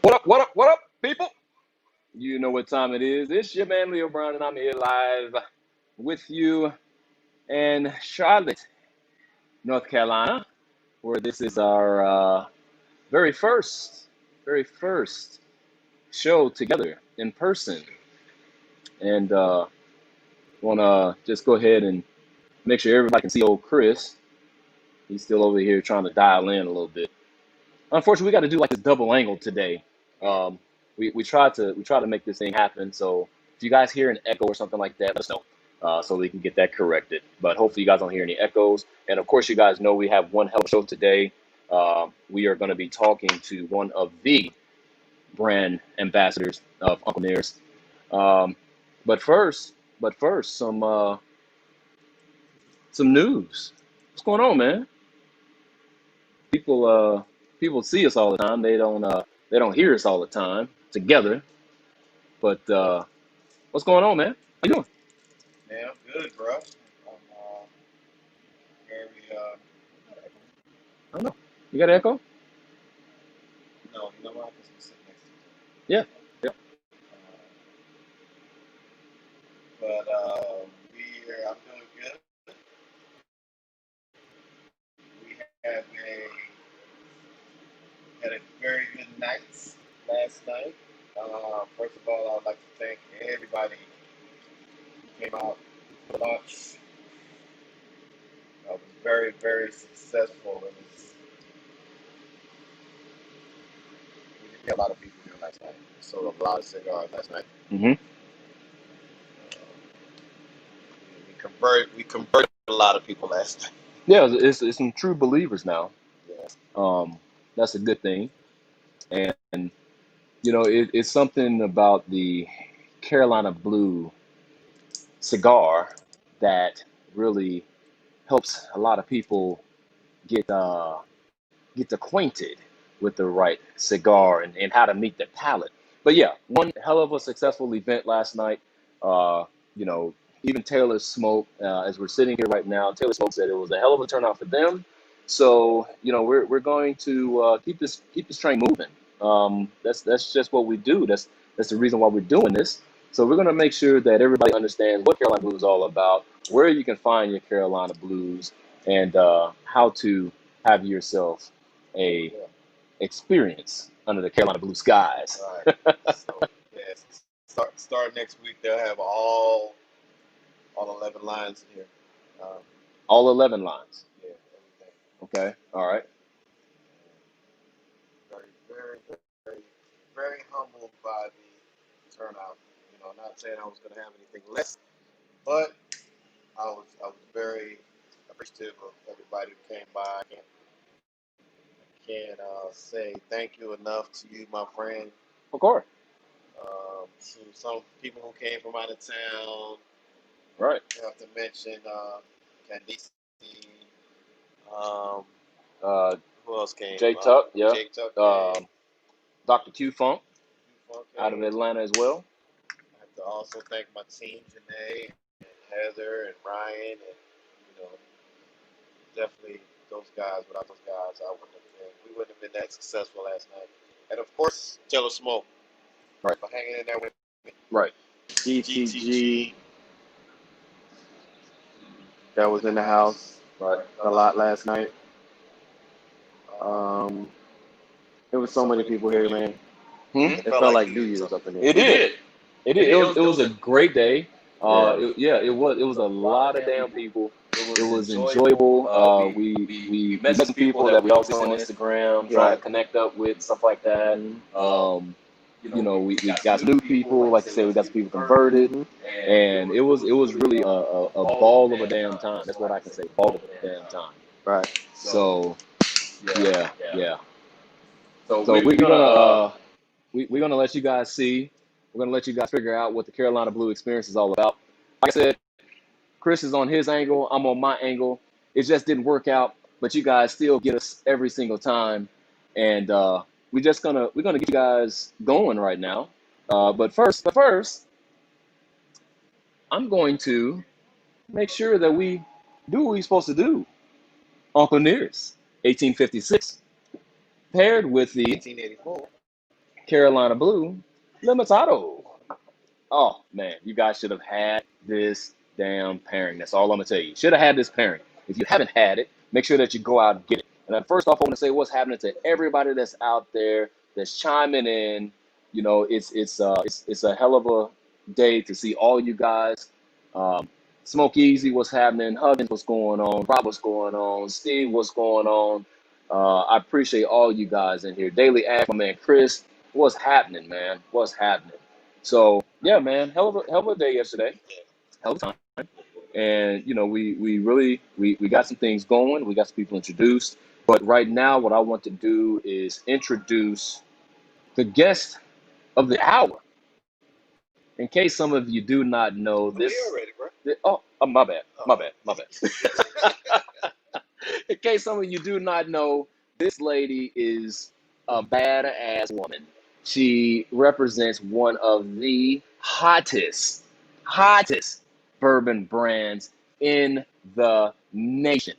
What up, people? You know what time it is. It's your man Leo Brown, and I'm here live with you in Charlotte, North Carolina, where this is our very first, very first show together in person. And want to just go ahead and make sure everybody can see old Chris. He's still over here trying to dial in a little bit. Unfortunately, we got to do like this double angle today. Um, we try to make this thing happen. So if you guys hear an echo or something like that, let us know so we can get that corrected. But hopefully you guys don't hear any echoes. And of course, you guys know we have one hell of a show today. We are going to be talking to one of the brand ambassadors of Uncle Nearest. Um, but first, some news. What's going on, man? People see us all the time. They don't hear us all the time together. But what's going on, man? How you doing? Man, I'm good, bro. I'm very, I don't know. You got an echo? no, you know what? Because I'm sitting next to Yeah. Yeah. you. But I'm doing good. We had a very good night last night. First of all, I would like to thank everybody who came out to lunch. I was very, very successful. We did get a lot of people here last night. We sold a lot of cigars last night. Mm-hmm. We converted a lot of people last night. Yeah, it's some true believers now. Yeah. That's a good thing. And it's something about the Carolina Blue cigar that really helps a lot of people get get acquainted with the right cigar and how to meet the palate. But yeah, one hell of a successful event last night. Uh, you know, even Taylor Smoke, as we're sitting here right now, Taylor Smoke said it was a hell of a turnout for them. So we're going to keep this train moving. That's just what we do. That's the reason why we're doing this. So we're going to make sure that everybody understands what Carolina Blues is all about, where you can find your Carolina Blues, and how to have yourself a Yeah. experience under the Carolina blue skies. All right. So yes, start next week. They'll have all 11 lines in here. Um, All 11 lines. yeah, everything. Okay. All right. Very, very, very, very humbled by the turnout. Not saying I was going to have anything less, but I was very appreciative of everybody who came by. I can't say thank you enough to you, my friend. Of course. To some people who came from out of town. Right. You have to mention Candice. Um, Uh, who else came? Jake Tuck. Yeah. Jake Tuck came. Dr. Q Funk Funk out of came. Atlanta as well. I have to also thank my team, Janae and Heather and Ryan, and definitely those guys. Without those guys, we wouldn't have been that successful last night. And of course, Taylor Smoke. Right. For hanging in there with me. Right. GTG. That was in the house Right. a lot last night. There was so many people here, man. It felt like New Year's up in there. It did. It did. It was a great day. Yeah. It was a lot of damn people. It was enjoyable. We met some people that we also on Instagram trying to connect up with, stuff like that. We got some new people. Like I said, we got some people converted, and it was really a ball of a damn time. That's what I can say. Ball of a damn time. Right. So yeah. So we're gonna let you guys see. We're gonna let you guys figure out what the Carolina Blue experience is all about. Like I said, Chris is on his angle. I'm on my angle. It just didn't work out, but you guys still get us every single time, and we're gonna get you guys going right now. But first, I'm going to make sure that we do what we're supposed to do. Uncle Nearest, 1856, paired with the 1884. Carolina Blue, Limitado. Oh man, you guys should have had this damn pairing. That's all I'm gonna tell you. Should have had this pairing. If you haven't had it, make sure that you go out and get it. And then first off, I want to say what's happening to everybody that's out there that's chiming in. You know, it's a hell of a day to see all you guys. Um, Smoke Easy, what's happening? Huggins, what's going on? Rob, what's going on? Steve, what's going on? I appreciate all you guys in here. Daily Act, my man Chris, what's happening, man? What's happening? So yeah, man, hell of a day yesterday, hell of a time, and you know we really we got some things going, we got some people introduced, but right now what I want to do is introduce the guest of the hour. In case some of you do not know I'm here this, already, bro. my bad, my bad. In case some of you do not know, this lady is a badass woman. She represents one of the hottest bourbon brands in the nation.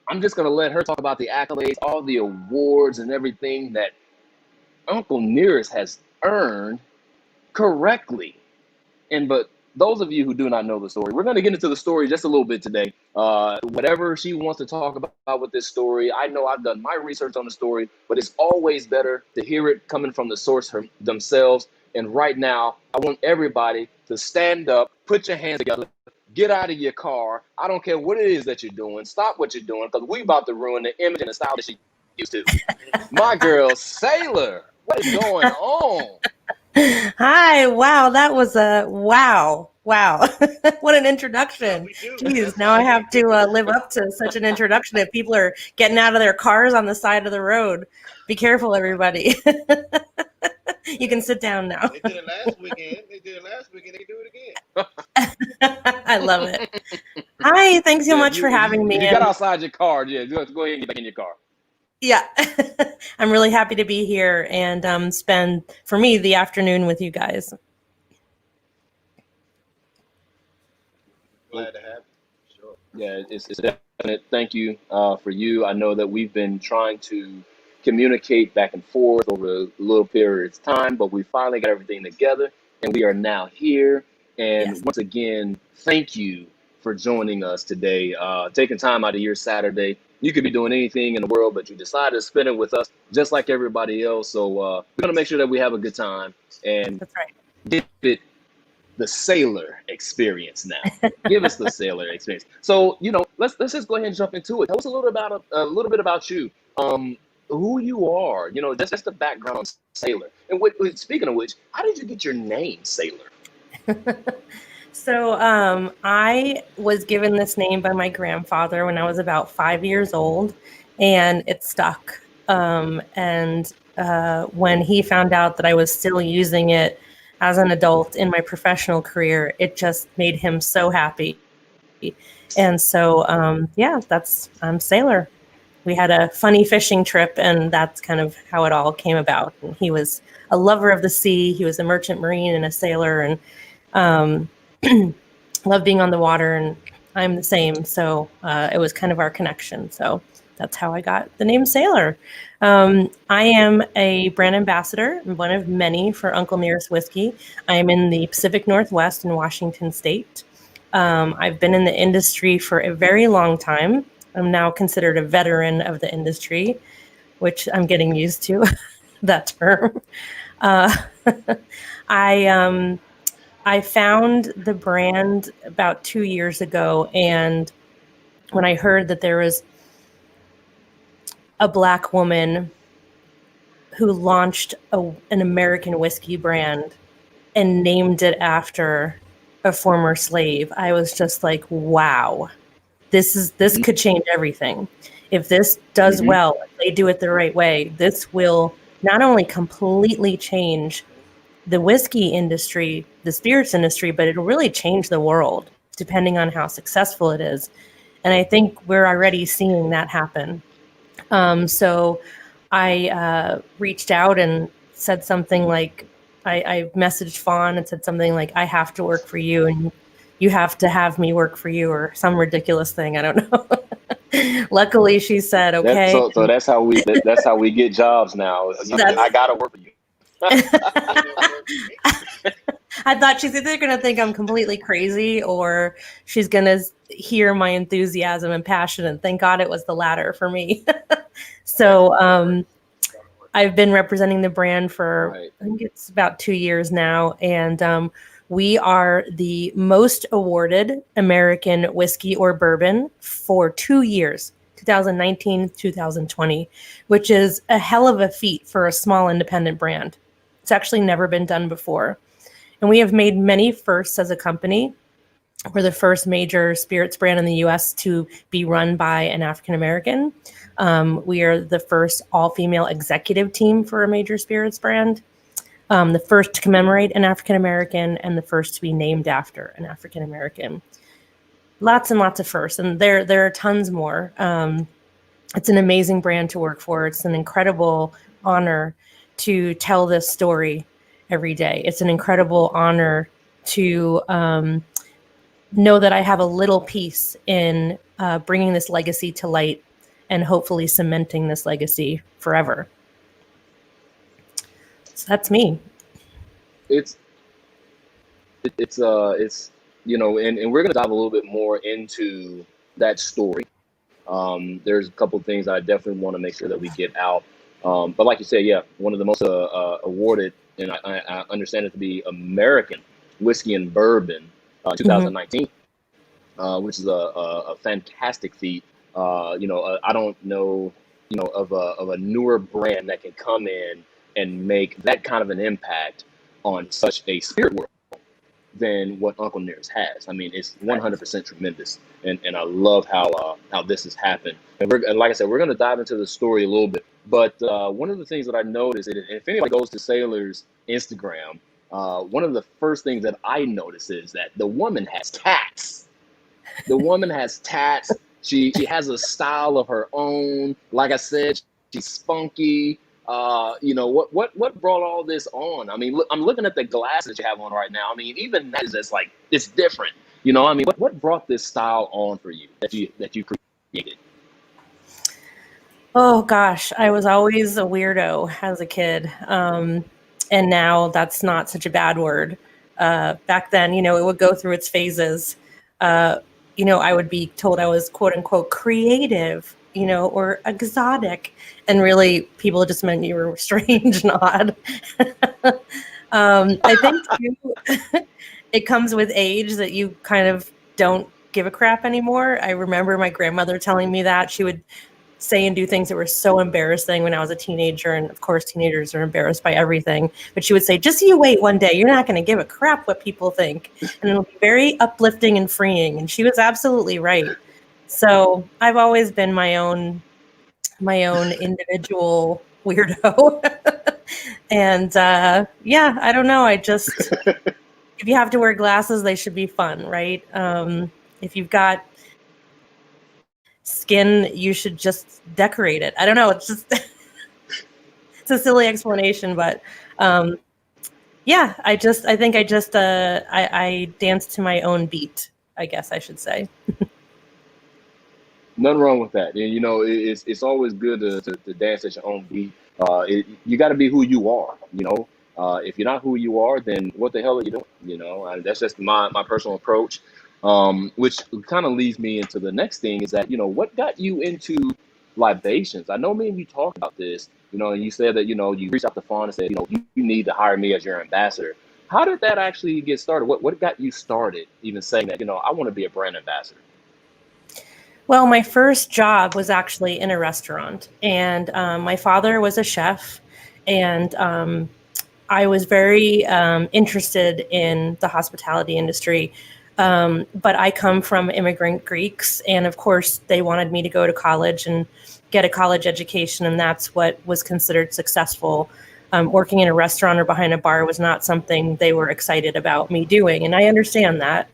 I'm just going to let her talk about the accolades, all the awards, and everything that Uncle Nearest has earned correctly. But those of you who do not know the story, we're going to get into the story just a little bit today. Whatever she wants to talk about with this story, I know I've done my research on the story, but it's always better to hear it coming from the source themselves. And right now, I want everybody to stand up, put your hands together, get out of your car. I don't care what it is that you're doing. Stop what you're doing, because we about to ruin the image and the style that she used to. My girl, Sailor, what is going on? Hi, wow, that was a wow. What an introduction. Geez, now I have to live up to such an introduction if people are getting out of their cars on the side of the road. Be careful, everybody. You can sit down now. They did it last weekend. They do it again. I love it. Hi, thanks so much for having me. You got outside your car. Yeah, go ahead and get back in your car. Yeah, I'm really happy to be here and spend, for me, the afternoon with you guys. Glad to have you. Sure. Yeah, it's definite. Thank you for you. I know that we've been trying to communicate back and forth over a little period of time, but we finally got everything together, and we are now here. And Yes. once again, thank you for joining us today, taking time out of your Saturday. You could be doing anything in the world, but you decided to spend it with us, just like everybody else. So we're gonna make sure that we have a good time and That's right. give it the Sailor experience now. Give us the Sailor experience. So let's just go ahead and jump into it. Tell us a little bit about you, who you are. Just the background on Sailor. And speaking of which, how did you get your name, Sailor? So I was given this name by my grandfather when I was about 5 years old, and it stuck. And when he found out that I was still using it as an adult in my professional career, it just made him so happy. And so, I'm Sailor. We had a funny fishing trip, and that's kind of how it all came about. And he was a lover of the sea. He was a merchant marine and a sailor, and love being on the water, and I'm the same. So it was kind of our connection. So that's how I got the name Sailor. I am a brand ambassador, one of many for Uncle Nearest Whiskey. I am in the Pacific Northwest in Washington State. I've been in the industry for a very long time. I'm now considered a veteran of the industry, which I'm getting used to that term. I found the brand about 2 years ago, and when I heard that there was a Black woman who launched an American whiskey brand and named it after a former slave, I was just like, wow, this could change everything. If this does well, if they do it the right way, this will not only completely change the whiskey industry, the spirits industry, but it'll really change the world depending on how successful it is. And I think we're already seeing that happen. So I reached out and said something like, I messaged Fawn and said something like, I have to work for you and you have to have me work for you, or some ridiculous thing. I don't know. Luckily, she said, okay. So that's how we get jobs now. I gotta work for you. I thought she's either going to think I'm completely crazy or she's going to hear my enthusiasm and passion. And thank God it was the latter for me. So I've been representing the brand for, Right. I think it's about 2 years now. And we are the most awarded American whiskey or bourbon for 2 years, 2019, 2020, which is a hell of a feat for a small independent brand. It's actually never been done before. And we have made many firsts as a company. We're the first major spirits brand in the US to be run by an African American. We are the first all female executive team for a major spirits brand, the first to commemorate an African American, and the first to be named after an African American. Lots and lots of firsts, and there are tons more. It's an amazing brand to work for. It's an incredible honor to tell this story every day. It's an incredible honor to know that I have a little piece in bringing this legacy to light and hopefully cementing this legacy forever. So that's me. It's it's and we're gonna dive a little bit more into that story. There's a couple of things I definitely want to make sure that we get out. But like you said, yeah, one of the most awarded, and I understand it to be American whiskey and bourbon, Mm-hmm. 2019, which is a fantastic feat. I don't know, of a newer brand that can come in and make that kind of an impact on such a spirit world than what Uncle Nearest has. I mean, it's 100% tremendous, and I love how this has happened. And like I said, we're going to dive into the story a little bit. But one of the things that I noticed, and if anybody goes to Sailor's Instagram, one of the first things that I notice is that the woman has tats. The woman has tats. She has a style of her own. Like I said, she's spunky. What brought all this on? I mean, look, I'm looking at the glasses you have on right now. I mean, even that is just like it's different. I mean, what brought this style on for you that you created? Oh gosh, I was always a weirdo as a kid. And now that's not such a bad word. Back then, it would go through its phases. Uh, I would be told I was quote unquote creative, or exotic. And really, people just meant you were strange and odd. I think too, it comes with age that you kind of don't give a crap anymore. I remember my grandmother telling me that she would say and do things that were so embarrassing when I was a teenager. And of course, teenagers are embarrassed by everything. But she would say, just you wait one day, you're not going to give a crap what people think. And it'll be very uplifting and freeing. And she was absolutely right. So I've always been my own individual weirdo. And yeah, I don't know. If you have to wear glasses, they should be fun, right? If you've got skin, you should just decorate it. I don't know. It's just it's a silly explanation, but yeah, I think I dance to my own beat, I guess I should say. Nothing wrong with that. And it's always good to dance at your own beat. You got to be who you are. If you're not who you are, then what the hell are you doing? And that's just my personal approach. Which kind of leads me into the next thing is that what got you into libations? I know me and you talked about this. And you said that you reached out to Fawn and said you need to hire me as your ambassador. How did that actually get started? What got you started even saying that I want to be a brand ambassador? Well, my first job was actually in a restaurant, and my father was a chef, and I was very interested in the hospitality industry. But I come from immigrant Greeks, and of course, they wanted me to go to college and get a college education, and that's what was considered successful. Working in a restaurant or behind a bar was not something they were excited about me doing, and I understand that.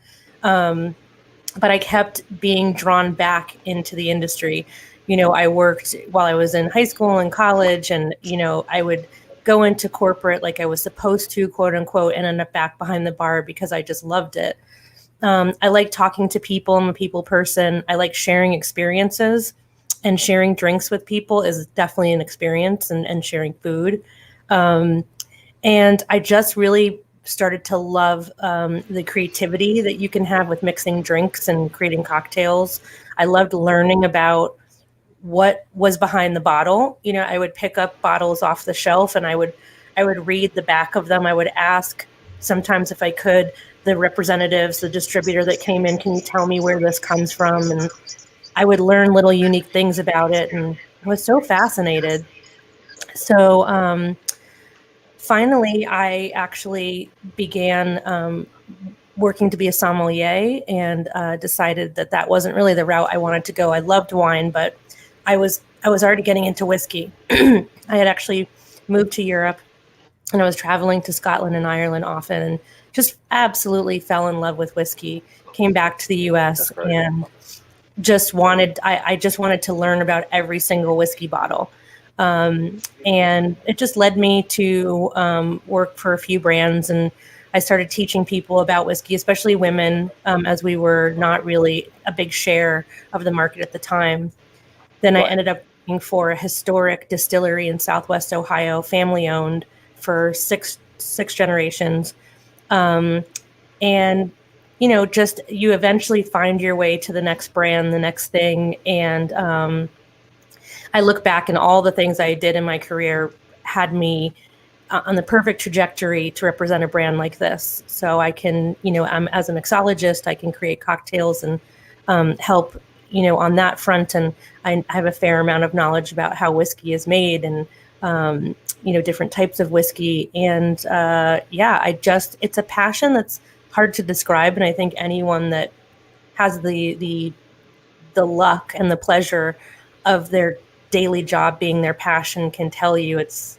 But I kept being drawn back into the industry. I worked while I was in high school and college, and, I would go into corporate like I was supposed to, quote unquote, and end up back behind the bar because I just loved it. I like talking to people. I'm a people person. I like sharing experiences, and sharing drinks with people is definitely an experience, and sharing food. And I just really started to love the creativity that you can have with mixing drinks and creating cocktails. I loved learning about what was behind the bottle. You know, I would pick up bottles off the shelf and I would read the back of them. I would ask sometimes if I could the representatives, the distributor that came in, can you tell me where this comes from? And I would learn little unique things about it, and I was so fascinated. So finally, I actually began working to be a sommelier, and decided that that wasn't really the route I wanted to go. I loved wine, but I was already getting into whiskey. I had actually moved to Europe, and I was traveling to Scotland and Ireland often, and just absolutely fell in love with whiskey. Came back to the U.S. That's crazy. and I just wanted to learn about every single whiskey bottle. And it just led me to work for a few brands, and I started teaching people about whiskey, especially women, as we were not really a big share of the market at the time. Then I Right. ended up working for a historic distillery in Southwest Ohio, family owned for six generations. Um, and just you eventually find your way to the next brand, the next thing. And I look back, and all the things I did in my career had me on the perfect trajectory to represent a brand like this. So I can, I'm as a mixologist, I can create cocktails and help, on that front. And I have a fair amount of knowledge about how whiskey is made, and different types of whiskey. And yeah, it's a passion that's hard to describe. And I think anyone that has the luck and the pleasure of their daily job being their passion can tell you it's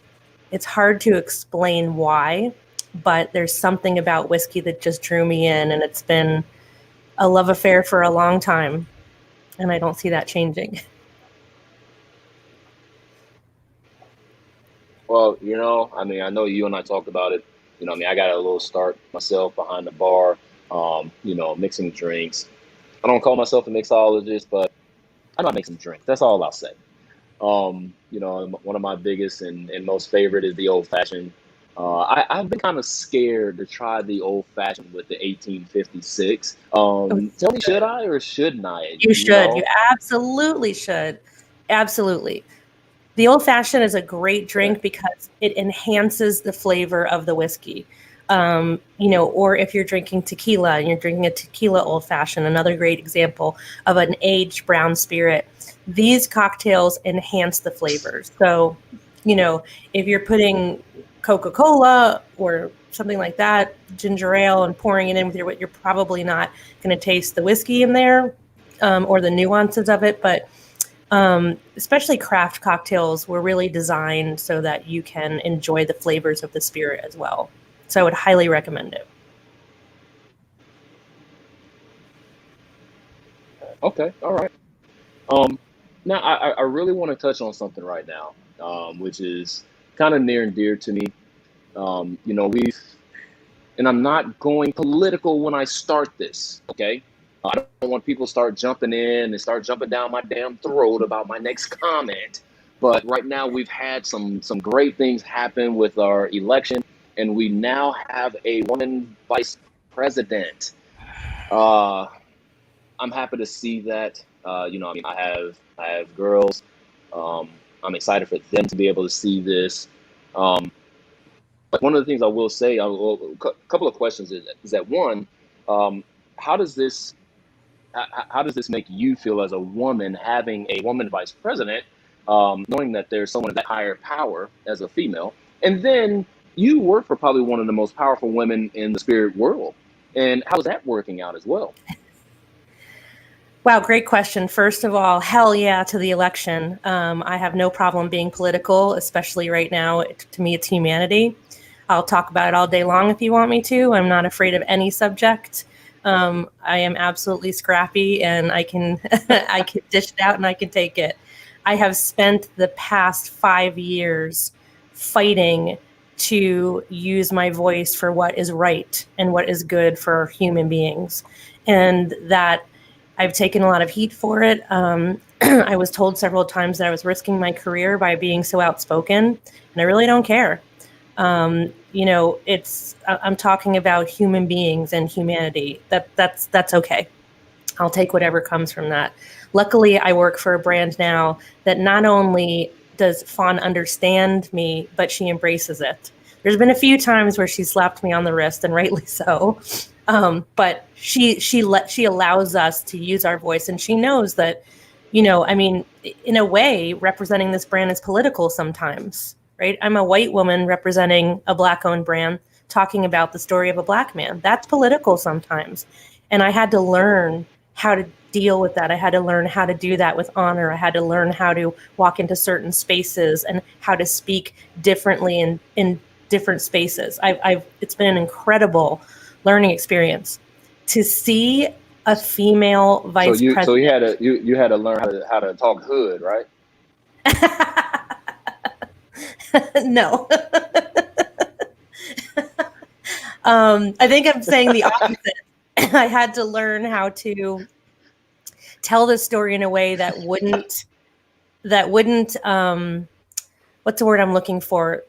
hard to explain why, but there's something about whiskey that just drew me in, and it's been a love affair for a long time, and I don't see that changing. Well, I mean, I know you and I talked about it. I mean, I got a little start myself behind the bar, mixing drinks. I don't call myself a mixologist, but I know how to make some drinks. That's all I'll say. One of my biggest and most favorite is the old fashioned. I've been kind of scared to try the old fashioned with the 1856. Tell me, should I or shouldn't I? You should. You absolutely should. Absolutely. The old fashioned is a great Okay. drink because it enhances the flavor of the whiskey. Or if you're drinking tequila and you're drinking a tequila old fashioned, another great example of an aged brown spirit. These cocktails enhance the flavors. So, if you're putting Coca-Cola or something like that, ginger ale, and pouring it in with you're probably not going to taste the whiskey in there, or the nuances of it. But especially craft cocktails were really designed so that you can enjoy the flavors of the spirit as well. So I would highly recommend it. Okay. All right. Um, Now I really want to touch on something right now, which is kind of near and dear to me. We've and I'm not going political when I start this, okay? I don't want people to start jumping in and start jumping down my damn throat about my next comment. But right now we've had some great things happen with our election, and we now have a woman vice president. Uh, I'm happy to see that. I mean, I have girls. Um, I'm excited for them to be able to see this. Um, but one of the things I will say, a couple of questions is that one, um, how does this how does this make you feel as a woman having a woman vice president, knowing that there's someone of that higher power as a female, and then you work for probably one of the most powerful women in the spirit world, and how's that working out as well? Wow, great question. First of all, hell yeah to the election. I have no problem being political, especially right now. To me, it's humanity. I'll talk about it all day long if you want me to. I'm not afraid of any subject. I am absolutely scrappy, and I can I can dish it out and I can take it. I have spent the past 5 years fighting to use my voice for what is right and what is good for human beings, and that I've taken a lot of heat for it. I was told several times that I was risking my career by being so outspoken, and I really don't care. I'm talking about human beings and humanity. That's okay. I'll take whatever comes from that. Luckily, I work for a brand now that not only does Fawn understand me, but she embraces it. There's been a few times where she slapped me on the wrist, and rightly so. But she allows us to use our voice, and she knows that, I mean, in a way, representing this brand is political sometimes, right? I'm a white woman representing a Black-owned brand, talking about the story of a Black man. That's political sometimes, and I had to learn how to deal with that. I had to learn how to do that with honor. I had to learn how to walk into certain spaces and how to speak differently in different spaces. It's been an incredible learning experience to see a female So vice you president. had to you had to learn how to talk hood, right? No. I think I'm saying the opposite. I had to learn how to tell the story in a way that wouldn't what's the word I'm looking for?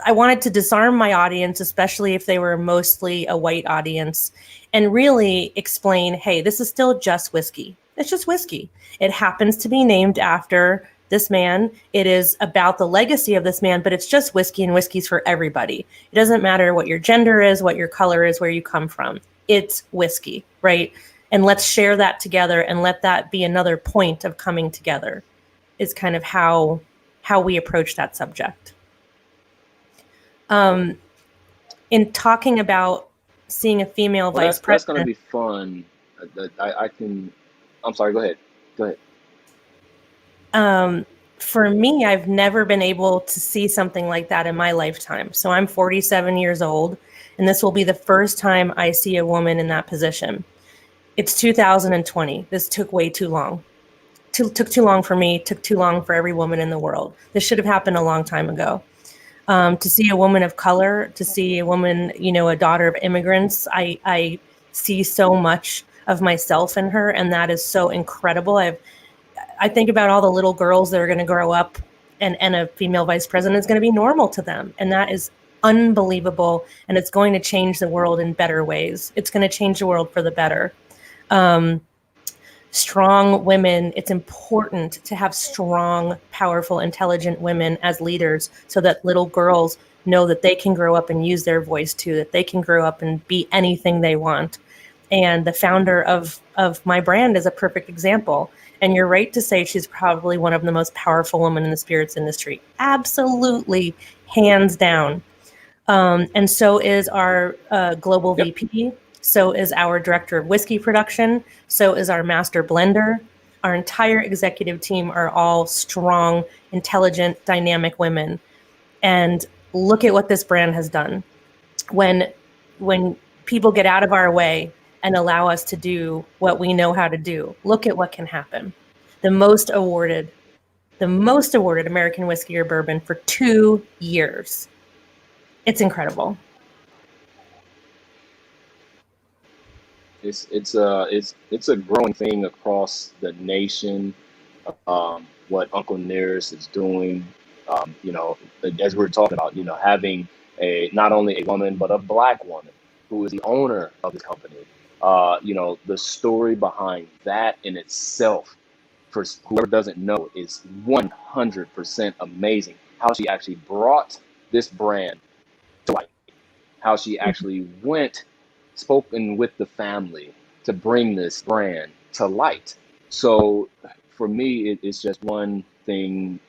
I wanted to disarm my audience, especially if they were mostly a white audience, and really explain, hey, this is still just whiskey. It's just whiskey. It happens to be named after this man. It is about the legacy of this man, but it's just whiskey, and whiskey's for everybody. It doesn't matter what your gender is, what your color is, where you come from. It's whiskey, right? And let's share that together and let that be another point of coming together, is kind of how we approach that subject. In talking about seeing a female Well, vice that's going to president, be fun. I can. I'm sorry. Go ahead. Go ahead. for me, I've never been able to see something like that in my lifetime. So I'm 47 years old, and this will be the first time I see a woman in that position. It's 2020. This took way too long. Took too long for me, took too long for every woman in the world. This should have happened a long time ago. To see a woman of color, to see a woman, a daughter of immigrants, I see so much of myself in her, and that is so incredible. I think about all the little girls that are going to grow up, and a female vice president is going to be normal to them, and that is unbelievable, and it's going to change the world in better ways. It's going to change the world for the better. Strong women, it's important to have strong, powerful, intelligent women as leaders so that little girls know that they can grow up and use their voice too, that they can grow up and be anything they want. And the founder of my brand is a perfect example. And you're right to say she's probably one of the most powerful women in the spirits industry. Absolutely, hands down. And so is our global Yep. VP. So is our director of whiskey production. So is our master blender. Our entire executive team are all strong, intelligent, dynamic women. And look at what this brand has done. When people get out of our way and allow us to do what we know how to do, look at what can happen. The most awarded American whiskey or bourbon for 2 years. It's incredible. It's a growing thing across the nation. What Uncle Nearest is doing, as we were talking about, having a not only a woman but a Black woman who is the owner of the company. The story behind that in itself, for whoever doesn't know, is 100% amazing. How she actually brought this brand to life, how she actually went, spoken with the family to bring this brand to light. So for me, it's just one thing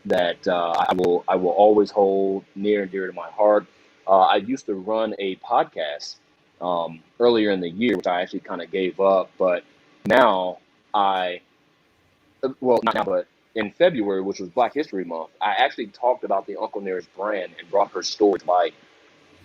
that I will always hold near and dear to my heart. I used to run a podcast earlier in the year, which I actually kind of gave up, but now I well, not now, but in February, which was Black History Month, I actually talked about the Uncle Nearest brand and brought her story to light.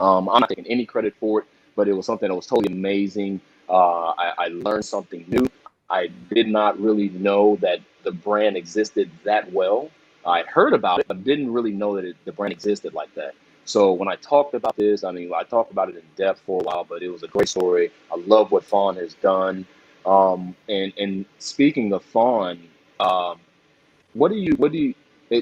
I'm not taking any credit for it, but it was something that was totally amazing. I learned something new. I did not really know that the brand existed that well. I heard about it, but didn't really know that the brand existed like that. So when I talked about this, I mean, I talked about it in depth for a while, but it was a great story. I love what Fawn has done. And speaking of Fawn, um, what do you,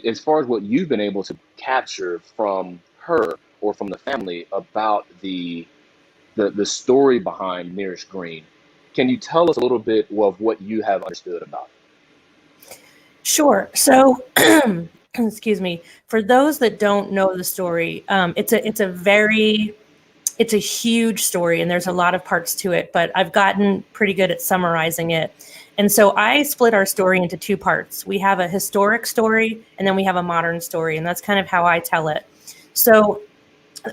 as far as what you've been able to capture from her? or from the family about the story behind Nearest Green. Can you tell us a little bit of what you have understood about it? Sure. So, excuse me. For those that don't know the story, it's a huge story, and there's a lot of parts to it. But I've gotten pretty good at summarizing it. And so I split our story into two parts. We have a historic story, and then we have a modern story, and that's kind of how I tell it. So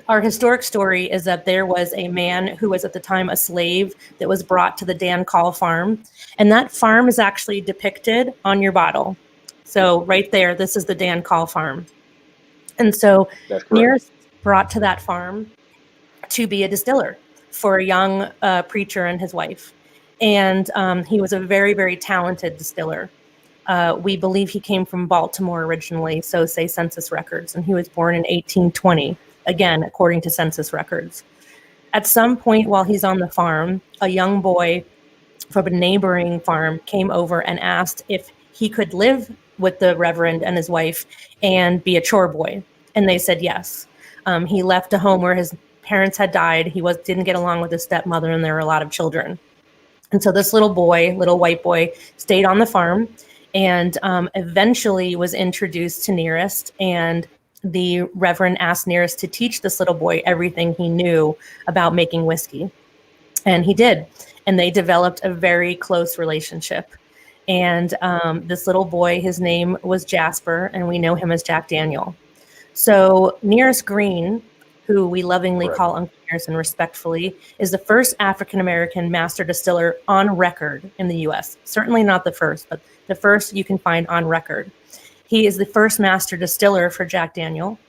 our historic story is that there was a man who was at the time a slave that was brought to the Dan Call farm. And that farm is actually depicted on your bottle. So right there, this is the Dan Call farm. And so That's correct. Nearest brought to that farm to be a distiller for a young preacher and his wife. And he was a very, very talented distiller. We believe he came from Baltimore originally, so say census records, and he was born in 1820, again, according to census records. At some point while he's on the farm, a young boy from a neighboring farm came over and asked if he could live with the Reverend and his wife and be a chore boy. And they said yes. He left a home where his parents had died. He didn't get along with his stepmother, and there were a lot of children. And so this little white boy, stayed on the farm and eventually was introduced to Nearest. And the Reverend asked Nearest to teach this little boy everything he knew about making whiskey. And he did. And they developed a very close relationship. And this little boy, his name was Jasper, and we know him as Jack Daniel. So Nearest Green, who we lovingly call Uncle Nearest and respectfully, is the first African-American master distiller on record in the U.S. Certainly not the first, but the first you can find on record. He is the first master distiller for Jack Daniel,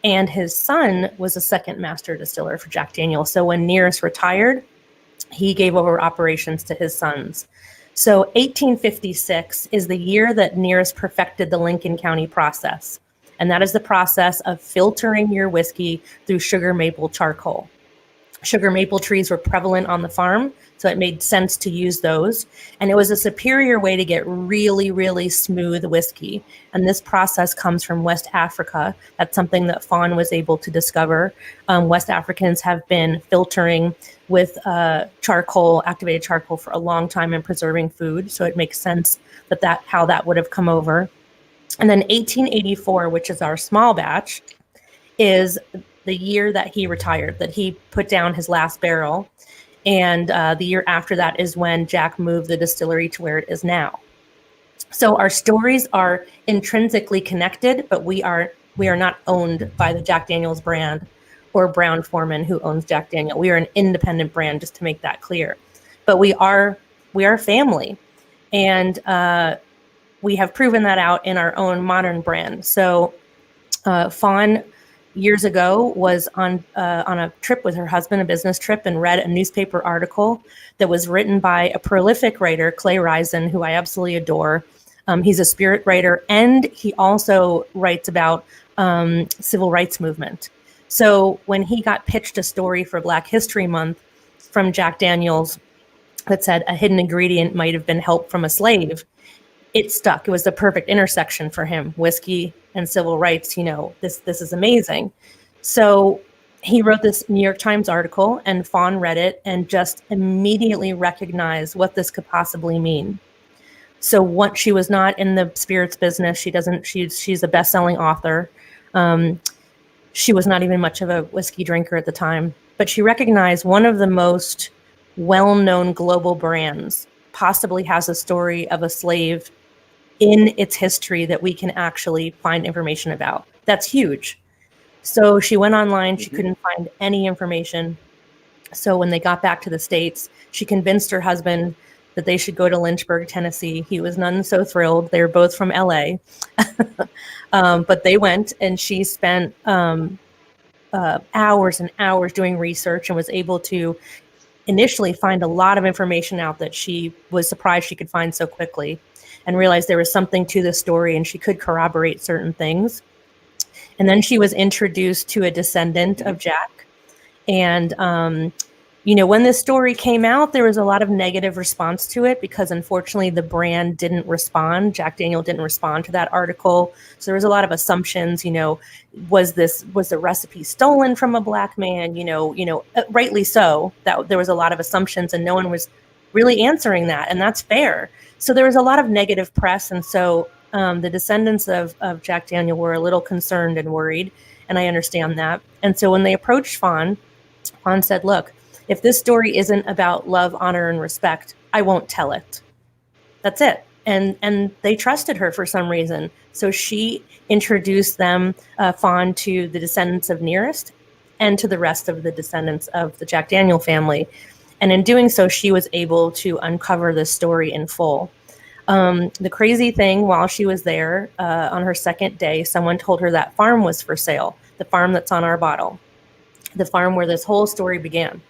and his son was the second master distiller for Jack Daniel. So when Nearest retired, he gave over operations to his sons. So 1856 is the year that Nearest perfected the Lincoln County process. And that is the process of filtering your whiskey through sugar maple charcoal. Sugar maple trees were prevalent on the farm, so it made sense to use those. And it was a superior way to get really, really smooth whiskey. And this process comes from West Africa. That's something that Fawn was able to discover. West Africans have been filtering with charcoal, activated charcoal, for a long time and preserving food. So it makes sense that how that would have come over. And then 1884, which is our small batch, is the year that he retired, that he put down his last barrel. And the year after that is when Jack moved the distillery to where it is now. So our stories are intrinsically connected, but we are not owned by the Jack Daniel's brand or Brown-Forman, who owns Jack Daniel. We are an independent brand, just to make that clear. But we are family. And we have proven that out in our own modern brand. So Fawn years ago was on a trip with her husband, a business trip, and read a newspaper article that was written by a prolific writer, Clay Risen, who I absolutely adore. He's a spirit writer, and he also writes about civil rights movement. So when he got pitched a story for Black History Month from Jack Daniels that said a hidden ingredient might have been help from a slave, it stuck. It was the perfect intersection for him. Whiskey and civil rights, this is amazing. So he wrote this New York Times article, and Fawn read it and just immediately recognized what this could possibly mean. So she was not in the spirits business. She's a best-selling author. She was not even much of a whiskey drinker at the time, but she recognized one of the most well-known global brands possibly has a story of a slave in its history that we can actually find information about. That's huge. So she went online, she couldn't find any information. So when they got back to the States, she convinced her husband that they should go to Lynchburg, Tennessee. He was none so thrilled. They were both from LA. But they went, and she spent hours and hours doing research and was able to initially find a lot of information out that she was surprised she could find so quickly, and realized there was something to the story and she could corroborate certain things. And then she was introduced to a descendant of Jack, and When this story came out, there was a lot of negative response to it because unfortunately the brand didn't respond. Jack Daniel didn't respond to that article. So there was a lot of assumptions, was the recipe stolen from a black man? Rightly so, that there was a lot of assumptions and no one was really answering that. And that's fair. So there was a lot of negative press. And so the descendants of Jack Daniel were a little concerned and worried. And I understand that. And so when they approached Fawn said, look, if this story isn't about love, honor, and respect, I won't tell it. That's it. And they trusted her for some reason. So she introduced them, Fawn, to the descendants of Nearest and to the rest of the descendants of the Jack Daniel family. And in doing so, she was able to uncover this story in full. The crazy thing, while she was there on her second day, someone told her that farm was for sale, the farm that's on our bottle, the farm where this whole story began.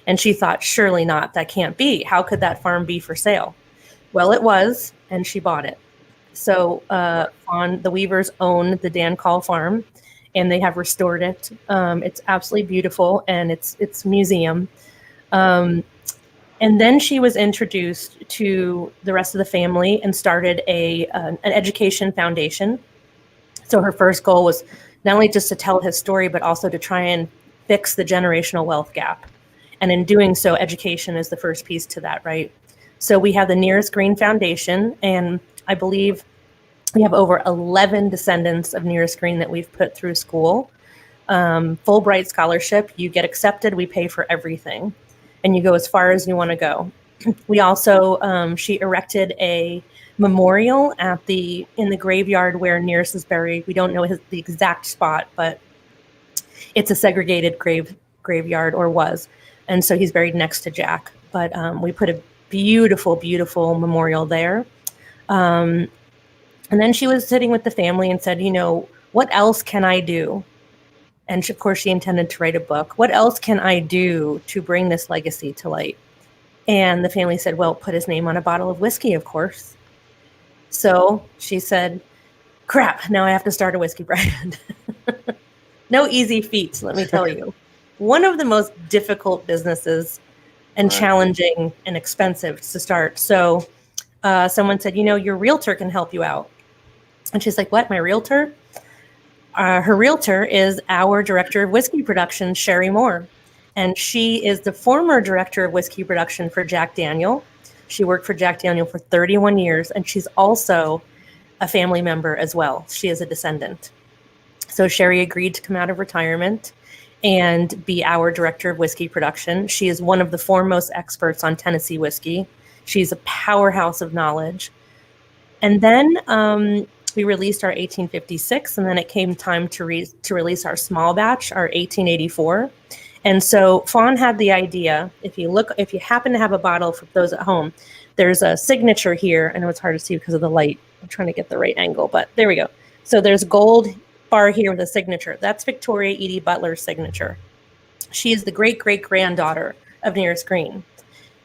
And she thought, surely not, that can't be. How could that farm be for sale? Well, it was, and she bought it. So the Weavers own the Dan Call farm, and they have restored it. It's absolutely beautiful, and it's museum. And then she was introduced to the rest of the family and started an education foundation. So her first goal was not only just to tell his story, but also to try and fix the generational wealth gap. And in doing so, education is the first piece to that, right? So we have the Nearest Green Foundation, and I believe we have over 11 descendants of Nearest Green that we've put through school. Fulbright scholarship, you get accepted, we pay for everything, and you go as far as you want to go. We also, she erected a memorial in the graveyard where Nearest is buried. We don't know the exact spot, but it's a segregated graveyard, or was. And so he's buried next to Jack. But we put a beautiful, beautiful memorial there. And then she was sitting with the family and said, what else can I do? And of course, she intended to write a book. What else can I do to bring this legacy to light? And the family said, well, put his name on a bottle of whiskey, of course. So she said, crap, now I have to start a whiskey brand. No easy feats, let me tell you. One of the most difficult businesses and challenging and expensive to start. So someone said, your realtor can help you out. And she's like, what, my realtor? Her realtor is our director of whiskey production, Sherry Moore. And she is the former director of whiskey production for Jack Daniel. She worked for Jack Daniel for 31 years, and she's also a family member as well. She is a descendant. So Sherry agreed to come out of retirement and be our director of whiskey production. She is one of the foremost experts on Tennessee whiskey. She's a powerhouse of knowledge. And then we released our 1856, and then it came time to release our small batch, our 1884. And so Fawn had the idea, if you happen to have a bottle for those at home, there's a signature here. I know it's hard to see because of the light. I'm trying to get the right angle, but there we go. So there's gold bar here with a signature. That's Victoria Edie Butler's signature. She is the great-great-granddaughter of Nearest Green.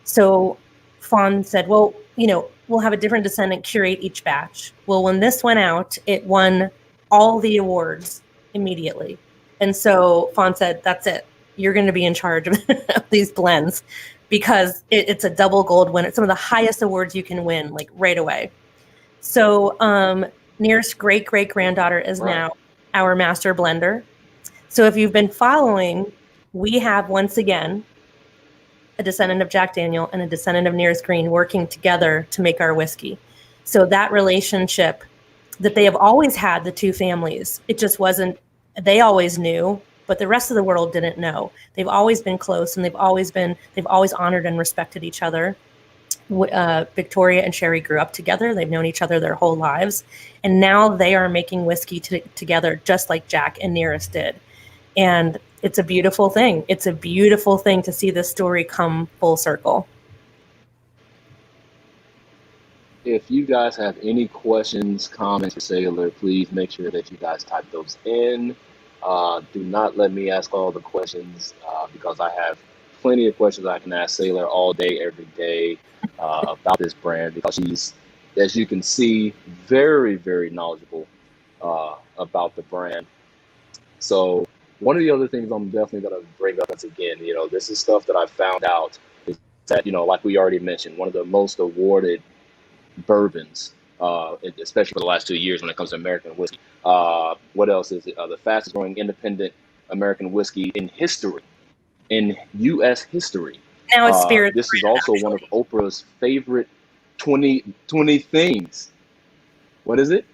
So Fawn said, well, we'll have a different descendant curate each batch. Well, when this went out, it won all the awards immediately. And so Fawn said, that's it. You're going to be in charge of these blends because it's a double gold win. It's some of the highest awards you can win, like right away. So Nearest great-great-granddaughter is now our master blender. So if you've been following, we have once again a descendant of Jack Daniel and a descendant of Nearest Green working together to make our whiskey. So that relationship that they have always had, the two families, it just wasn't, they always knew, but the rest of the world didn't know. They've always been close, and they've always honored and respected each other. Victoria and Sherry grew up together. They've known each other their whole lives. And now they are making whiskey together, just like Jack and Nearest did. And it's a beautiful thing. It's a beautiful thing to see this story come full circle. If you guys have any questions, comments for Sailor, please make sure that you guys type those in. Do not let me ask all the questions because I have plenty of questions I can ask Sailor all day, every day about this brand, because she's, as you can see, very, very knowledgeable about the brand. So One of the other things I'm definitely going to bring up once again, this is stuff that I found out is that, like we already mentioned, one of the most awarded bourbons, especially for the last 2 years when it comes to American whiskey. What else is it? The fastest growing independent American whiskey in history, in U.S. history. Now it's spirits This is brand, also one of actually. Oprah's favorite 20 things. What is it?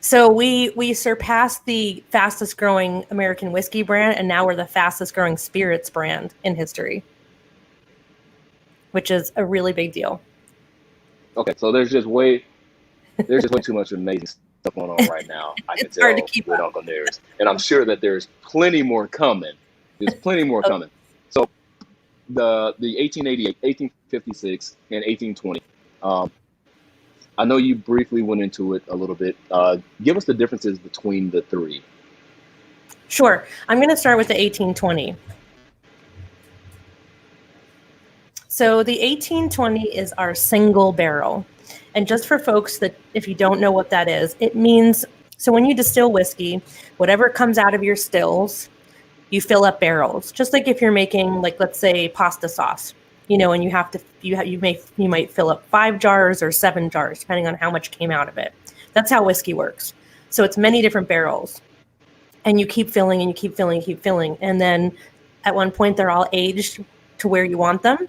So we surpassed the fastest growing American whiskey brand, and now we're the fastest growing spirits brand in history, which is a really big deal. Okay, so there's just way too much amazing stuff going on right now. I can It's hard to tell keep with up. Uncle Nearest, and I'm sure that there's plenty more coming. There's plenty more Oh, coming. So the 1888, 1856, and 1820. Um, I know you briefly went into it a little bit. Give us the differences between the three. sure. I'm going to start with the 1820. So the 1820 is our single barrel. And just for folks that, if you don't know what that is, it means, so when you distill whiskey, whatever comes out of your stills, you fill up barrels. Just like if you're making, like, let's say pasta sauce, and you have to, you might fill up 5 jars or 7 jars, depending on how much came out of it. That's how whiskey works. So it's many different barrels, and you keep filling and you keep filling, keep filling. And then at one point they're all aged to where you want them.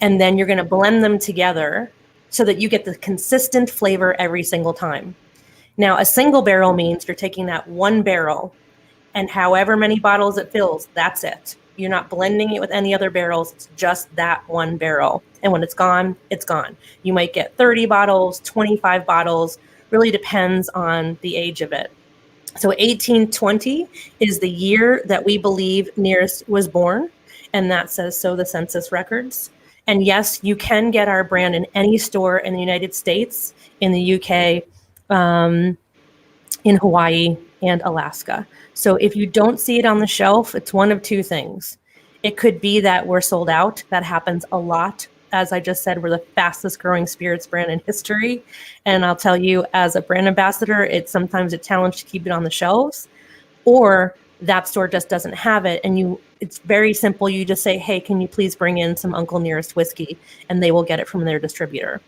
And then you're going to blend them together so that you get the consistent flavor every single time. Now, a single barrel means you're taking that one barrel and however many bottles it fills, that's it. You're not blending it with any other barrels. It's just that one barrel. And when it's gone, it's gone. You might get 30 bottles, 25 bottles, really depends on the age of it. So 1820 is the year that we believe Nearest was born, and that says so the census records. And yes, you can get our brand in any store in the United States, in the UK, in Hawaii, and Alaska. So if you don't see it on the shelf, it's one of two things. It could be that we're sold out. That happens a lot. As I just said, we're the fastest growing spirits brand in history. And I'll tell you, as a brand ambassador, it's sometimes a challenge to keep it on the shelves. Or that store just doesn't have it, and it's very simple. You just say, hey, can you please bring in some Uncle Nearest whiskey, and they will get it from their distributor.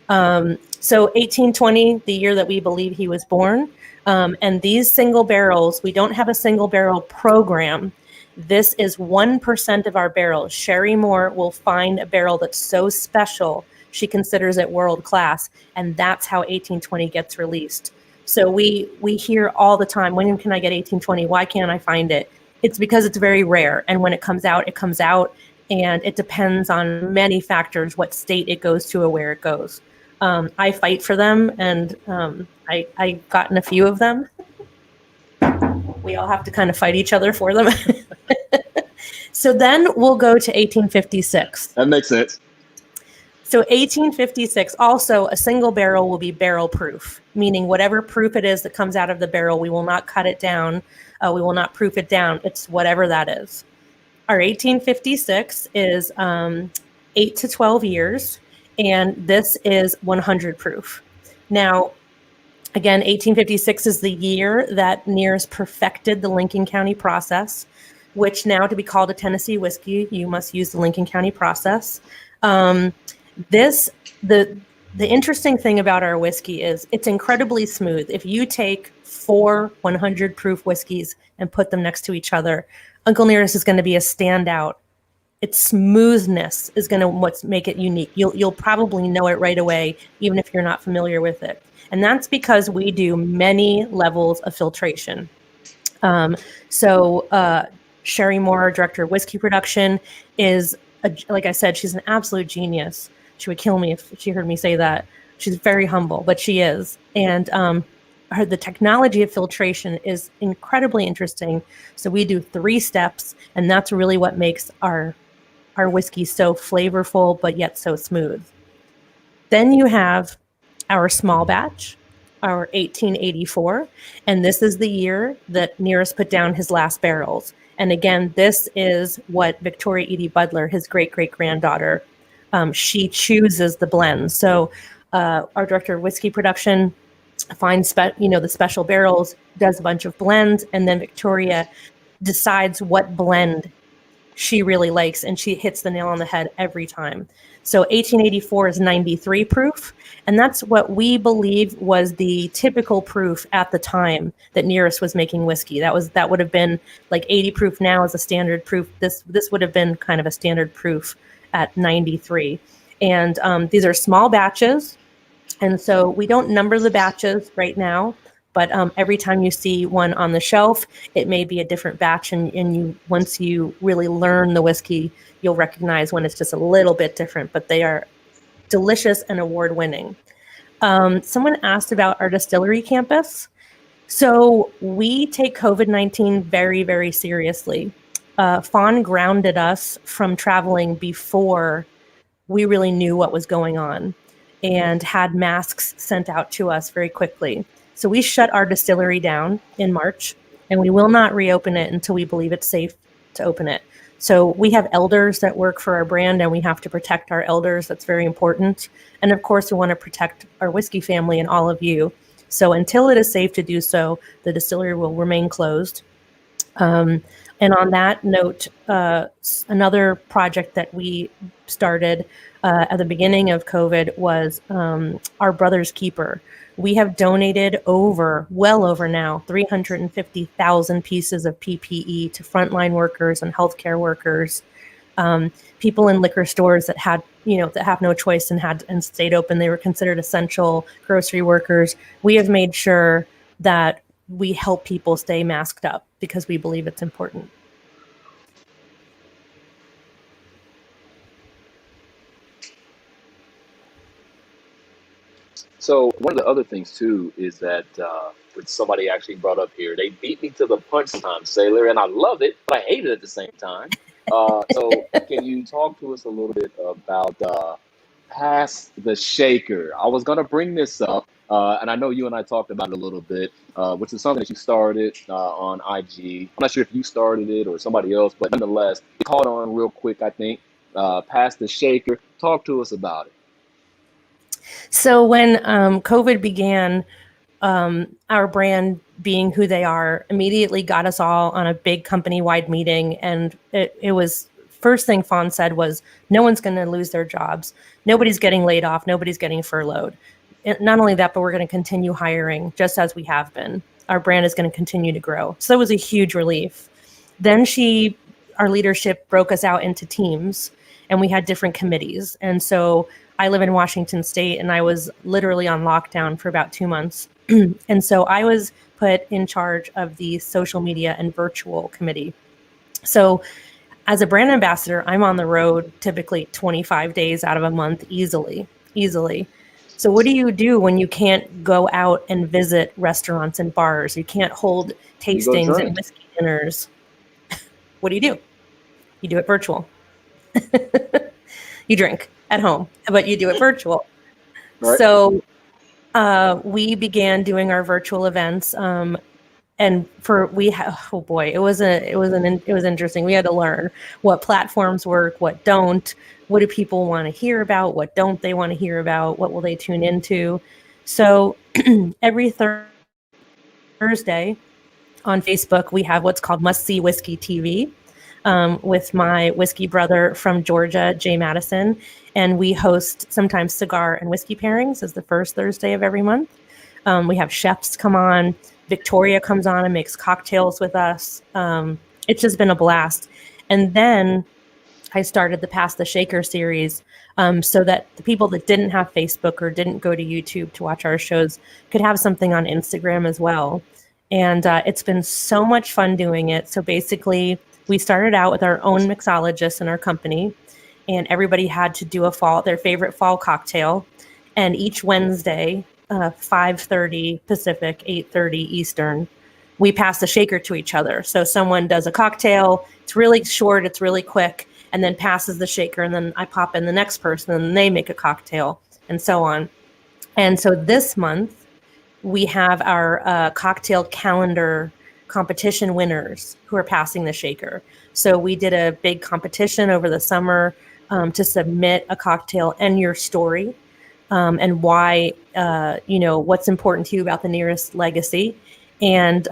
So 1820, the year that we believe he was born. And these single barrels, we don't have a single barrel program. This is 1% of our barrels. Sherry Moore will find a barrel that's so special, she considers it world class, and that's how 1820 gets released. So we hear all the time, when can I get 1820? Why can't I find it? It's because it's very rare. And when it comes out, it comes out. And it depends on many factors, what state it goes to or where it goes. I fight for them, and I've gotten a few of them. We all have to kind of fight each other for them. So then we'll go to 1856. That makes sense. So 1856, also a single barrel will be barrel proof, meaning whatever proof it is that comes out of the barrel, we will not cut it down. We will not proof it down. It's whatever that is. Our 1856 is 8 to 12 years, and this is 100 proof. Now, again, 1856 is the year that Nearest perfected the Lincoln County process, which now, to be called a Tennessee whiskey, you must use the Lincoln County process. The interesting thing about our whiskey is it's incredibly smooth. If you take 4 100 proof whiskeys and put them next to each other, Uncle Nearest is going to be a standout. Its smoothness is going to make it unique. You'll probably know it right away, even if you're not familiar with it. And that's because we do many levels of filtration. Sherry Moore, our director of whiskey production, is, like I said, she's an absolute genius. She would kill me if she heard me say that. She's very humble, but she is. And the technology of filtration is incredibly interesting. So we do 3 steps, and that's really what makes our whiskey so flavorful, but yet so smooth. Then you have our small batch, our 1884, and this is the year that Nearest put down his last barrels. And again, this is what Victoria Edie Butler, his great-great-granddaughter, she chooses the blends. So our director of whiskey production finds the special barrels, does a bunch of blends, and then Victoria decides what blend she really likes, and she hits the nail on the head every time. So 1884 is 93 proof, and that's what we believe was the typical proof at the time that Nearest was making whiskey. That would have been like 80 proof now is a standard proof. This would have been kind of a standard proof at 93. And these are small batches, and so we don't number the batches right now. But every time you see one on the shelf, it may be a different batch, and you once you really learn the whiskey, you'll recognize when it's just a little bit different. But they are delicious and award-winning. Someone asked about our distillery campus. So we take COVID-19 very, very seriously. Fawn grounded us from traveling before we really knew what was going on, and had masks sent out to us very quickly. So we shut our distillery down in March, and we will not reopen it until we believe it's safe to open it. So we have elders that work for our brand, and we have to protect our elders. That's very important. And of course, we want to protect our whiskey family and all of you. So until it is safe to do so, the distillery will remain closed. And on that note, another project that we started at the beginning of COVID was our Brother's Keeper. We have donated well over now, 350,000 pieces of PPE to frontline workers and healthcare workers, people in liquor stores that had, that have no choice and stayed open. They were considered essential grocery workers. We have made sure that we help people stay masked up because we believe it's important. So one of the other things too is that which somebody actually brought up here, they beat me to the punch sometimes, Sailor, and I love it, but I hate it at the same time. So can you talk to us a little bit about Pass the Shaker? I was gonna bring this up, and I know you and I talked about it a little bit, which is something that you started on IG. I'm not sure if you started it or somebody else, but nonetheless, it caught on real quick, I think. Pass the Shaker. Talk to us about it. So when COVID began, our brand being who they are immediately got us all on a big company-wide meeting. And it was, first thing Fawn said was, no one's going to lose their jobs. Nobody's getting laid off. Nobody's getting furloughed. And not only that, but we're going to continue hiring just as we have been. Our brand is going to continue to grow. So it was a huge relief. Then our leadership broke us out into teams, and we had different committees. And so I live in Washington State, and I was literally on lockdown for about 2 months. And so I was put in charge of the social media and virtual committee. So as a brand ambassador, I'm on the road typically 25 days out of a month easily. So what do you do when you can't go out and visit restaurants and bars? You can't hold tastings and whiskey dinners. What do? You do it virtual. You drink at home, but you do it virtual. Right. So we began doing our virtual events, and it was interesting. We had to learn what platforms work, what don't, what do people want to hear about, what don't they want to hear about, what will they tune into. So every Thursday on Facebook, we have what's called Must See Whiskey TV. With my whiskey brother from Georgia, Jay Madison. And we host sometimes cigar and whiskey pairings as the first Thursday of every month. We have chefs come on. Victoria comes on and makes cocktails with us. It's just been a blast. And then I started the Pass the Shaker series so that the people that didn't have Facebook or didn't go to YouTube to watch our shows could have something on Instagram as well. And it's been so much fun doing it. So basically, we started out with our own mixologist in our company, and everybody had to do their favorite fall cocktail. And each Wednesday, 5:30 Pacific, 8:30 Eastern, we pass the shaker to each other. So someone does a cocktail, it's really short, it's really quick, and then passes the shaker, and then I pop in the next person, and they make a cocktail, and so on. And so this month, we have our cocktail calendar competition winners who are passing the shaker. So we did a big competition over the summer to submit a cocktail and your story and why, what's important to you about the Nearest legacy. And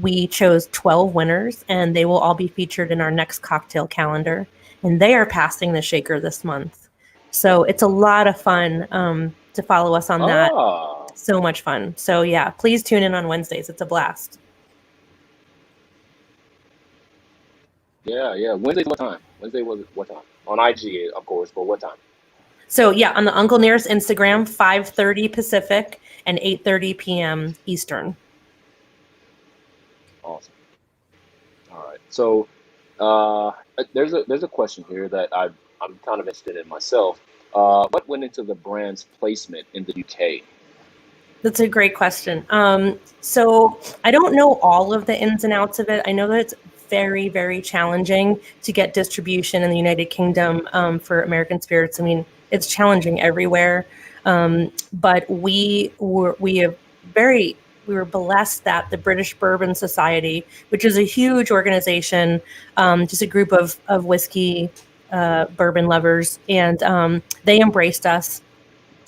We chose 12 winners, and they will all be featured in our next cocktail calendar. And they are passing the shaker this month. So it's a lot of fun to follow us on that. Ah, So much fun. So yeah, please tune in on Wednesdays. It's a blast. yeah. Wednesday, what time? Wednesday was what time? On IG, of course, but what time? So yeah, on the Uncle Nearest Instagram, 5:30 Pacific and 8:30 p.m. Eastern. Awesome. All right. So, there's a question here that I'm kind of interested in myself. What went into the brand's placement in the UK? That's a great question. So I don't know all of the ins and outs of it. I know that it's very, very challenging to get distribution in the United Kingdom for American spirits. I mean, it's challenging everywhere. But we were blessed that the British Bourbon Society, which is a huge organization, just a group of whiskey bourbon lovers, and they embraced us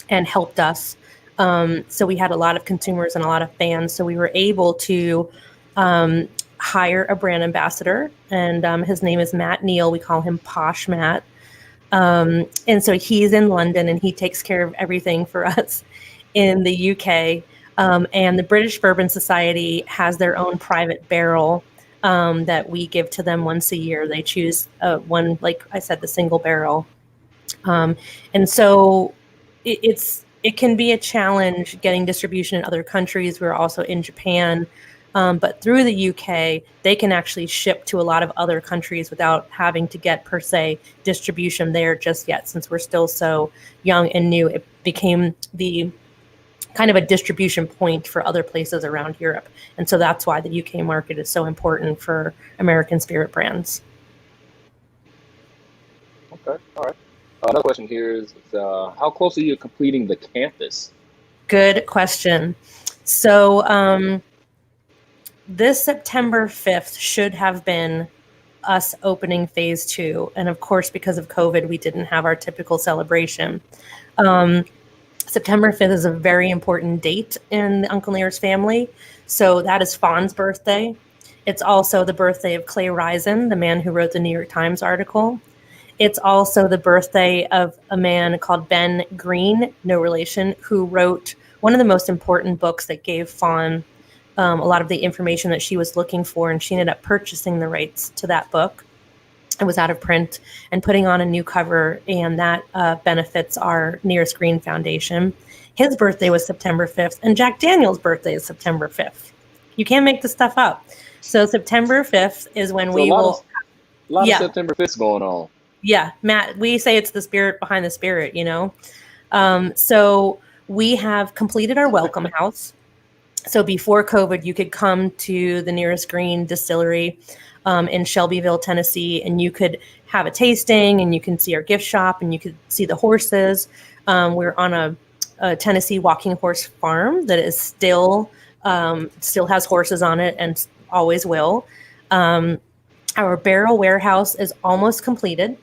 and helped us. So we had a lot of consumers and a lot of fans. So we were able to hire a brand ambassador, and his name is Matt Neal. We call him Posh Matt. And so he's in London, and he takes care of everything for us in the UK. And the British Bourbon Society has their own private barrel that we give to them once a year. They choose one, like I said, the single barrel. And so it can be a challenge getting distribution in other countries. We're also in Japan. But through the UK, they can actually ship to a lot of other countries without having to get, per se, distribution there just yet. Since we're still so young and new, it became the kind of a distribution point for other places around Europe. And so that's why the UK market is so important for American spirit brands. Okay, all right. Another question here is, how close are you to completing the campus? Good question. So this September 5th should have been us opening phase 2. And of course, because of COVID, we didn't have our typical celebration. September 5th is a very important date in the Uncle Nearest family. So that is Fawn's birthday. It's also the birthday of Clay Risen, the man who wrote the New York Times article. It's also the birthday of a man called Ben Green, no relation, who wrote one of the most important books that gave Fawn a lot of the information that she was looking for. And she ended up purchasing the rights to that book. It was out of print and putting on a new cover, and that benefits our Nearest Green Foundation. His birthday was September 5th, and Jack Daniel's birthday is September 5th. You can't make this stuff up. So September 5th is when So we will. a lot of Yeah. September 5th going on. Yeah, Matt, we say it's the spirit behind the spirit, you know? So we have completed our welcome house. So before COVID, you could come to the Nearest Green Distillery in Shelbyville, Tennessee, and you could have a tasting, and you can see our gift shop, and you could see the horses. We're on a Tennessee walking horse farm that is still has horses on it and always will. Our barrel warehouse is almost completed,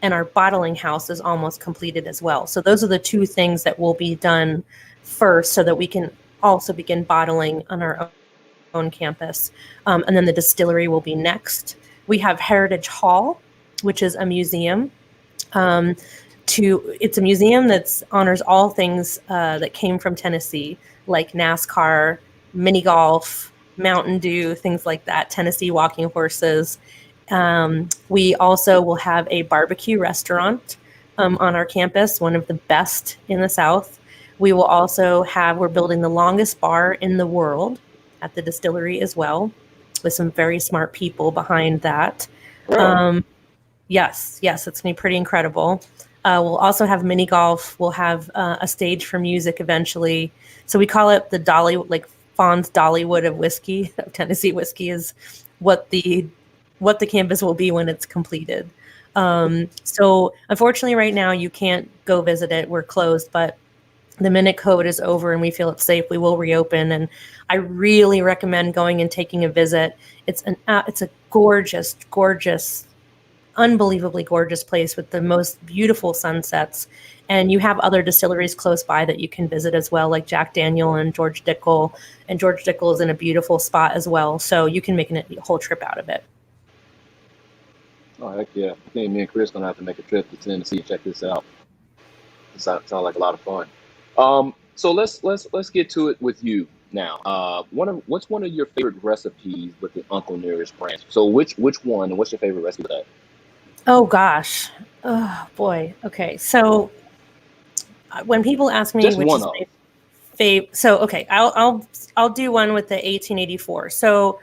and our bottling house is almost completed as well. So those are the two things that will be done first, so that we can also begin bottling on our own campus. And then the distillery will be next. We have Heritage Hall, which is a museum. It's a museum that honors all things that came from Tennessee, like NASCAR, mini golf, Mountain Dew, things like that, Tennessee walking horses. We also will have a barbecue restaurant on our campus, one of the best in the South. We will also we're building the longest bar in the world at the distillery as well, with some very smart people behind that. Really? Yes, it's going to be pretty incredible. We'll also have mini golf. We'll have a stage for music eventually. So we call it the Fawn's Dollywood of whiskey. Tennessee whiskey is what the campus will be when it's completed. So unfortunately, right now you can't go visit it. We're closed, but the minute COVID is over and we feel it's safe, we will reopen. And I really recommend going and taking a visit. It's a gorgeous, gorgeous unbelievably gorgeous place with the most beautiful sunsets. And you have other distilleries close by that you can visit as well, like Jack Daniel and George Dickel. And George Dickel is in a beautiful spot as well. So you can make a whole trip out of it. Oh heck yeah! I think me and Chris gonna have to make a trip to Tennessee and check this out. It sounds like a lot of fun. So let's get to it with you now. What's one of your favorite recipes with the Uncle Nearest brand? So which one and what's your favorite recipe with that? Oh gosh. Oh boy. Okay. So when people ask me Just which one is of my them. so okay, I'll do one with the 1884. So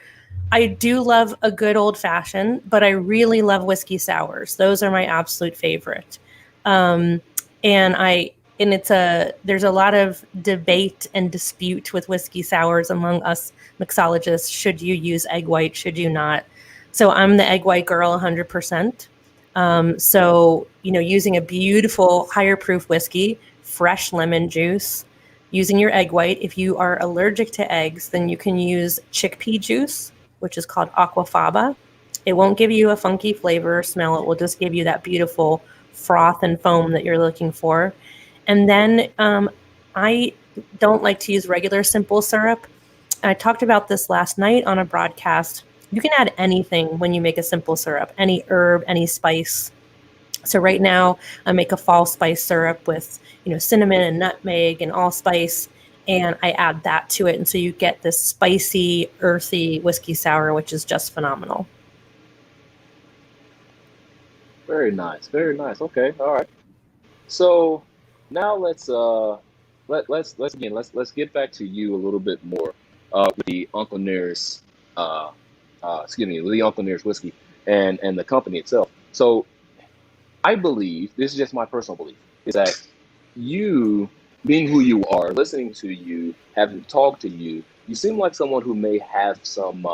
I do love a good old fashioned, but I really love whiskey sours. Those are my absolute favorite. Um, and I and it's a there's a lot of debate and dispute with whiskey sours among us mixologists. Should you use egg white? Should you not? So I'm the egg white girl, 100%. So using a beautiful higher proof whiskey, fresh lemon juice, using your egg white. If you are allergic to eggs, then you can use chickpea juice, which is called aquafaba. It won't give you a funky flavor or smell. It will just give you that beautiful froth and foam that you're looking for. And then I don't like to use regular simple syrup. I talked about this last night on a broadcast. You can add anything when you make a simple syrup, any herb, any spice. So right now I make a fall spice syrup with, cinnamon and nutmeg and allspice, and I add that to it. And so you get this spicy, earthy whiskey sour, which is just phenomenal. Very nice. Very nice. Okay. All right. So now let's get back to you a little bit more with the Uncle Nearest with the Uncle Nearest whiskey and the company itself. So I believe this is just my personal belief is that you being who you are, listening to you, having talked to you, you seem like someone who may have some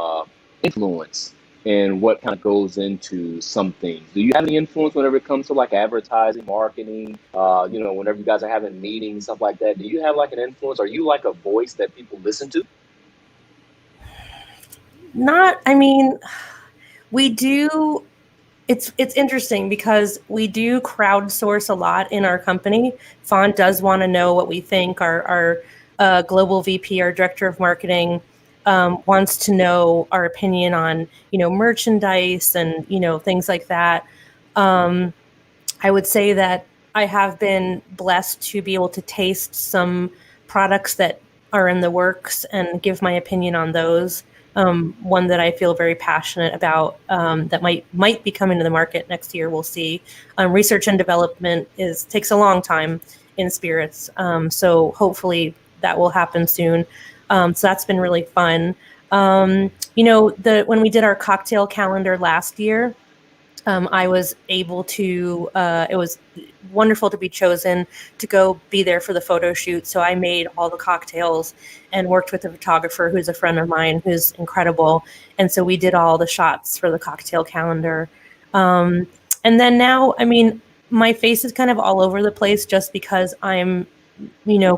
influence in what kind of goes into some things. Do you have any influence whenever it comes to like advertising, marketing? Whenever you guys are having meetings, stuff like that. Do you have like an influence? Are you like a voice that people listen to? Not, I mean, we do. It's interesting because we do crowdsource a lot in our company. Fawn does want to know what we think. Our global VP, our director of marketing, wants to know our opinion on merchandise and things like that. Um, I would say that I have been blessed to be able to taste some products that are in the works and give my opinion on those. One that I feel very passionate about that might be coming to the market next year. We'll see. Research and development takes a long time in spirits, so hopefully that will happen soon. So that's been really fun. The when we did our cocktail calendar last year, I was able to, it was wonderful to be chosen to go be there for the photo shoot. So I made all the cocktails and worked with a photographer who's a friend of mine who's incredible. And so we did all the shots for the cocktail calendar. Um, and then now, I mean, my face is kind of all over the place just because I'm,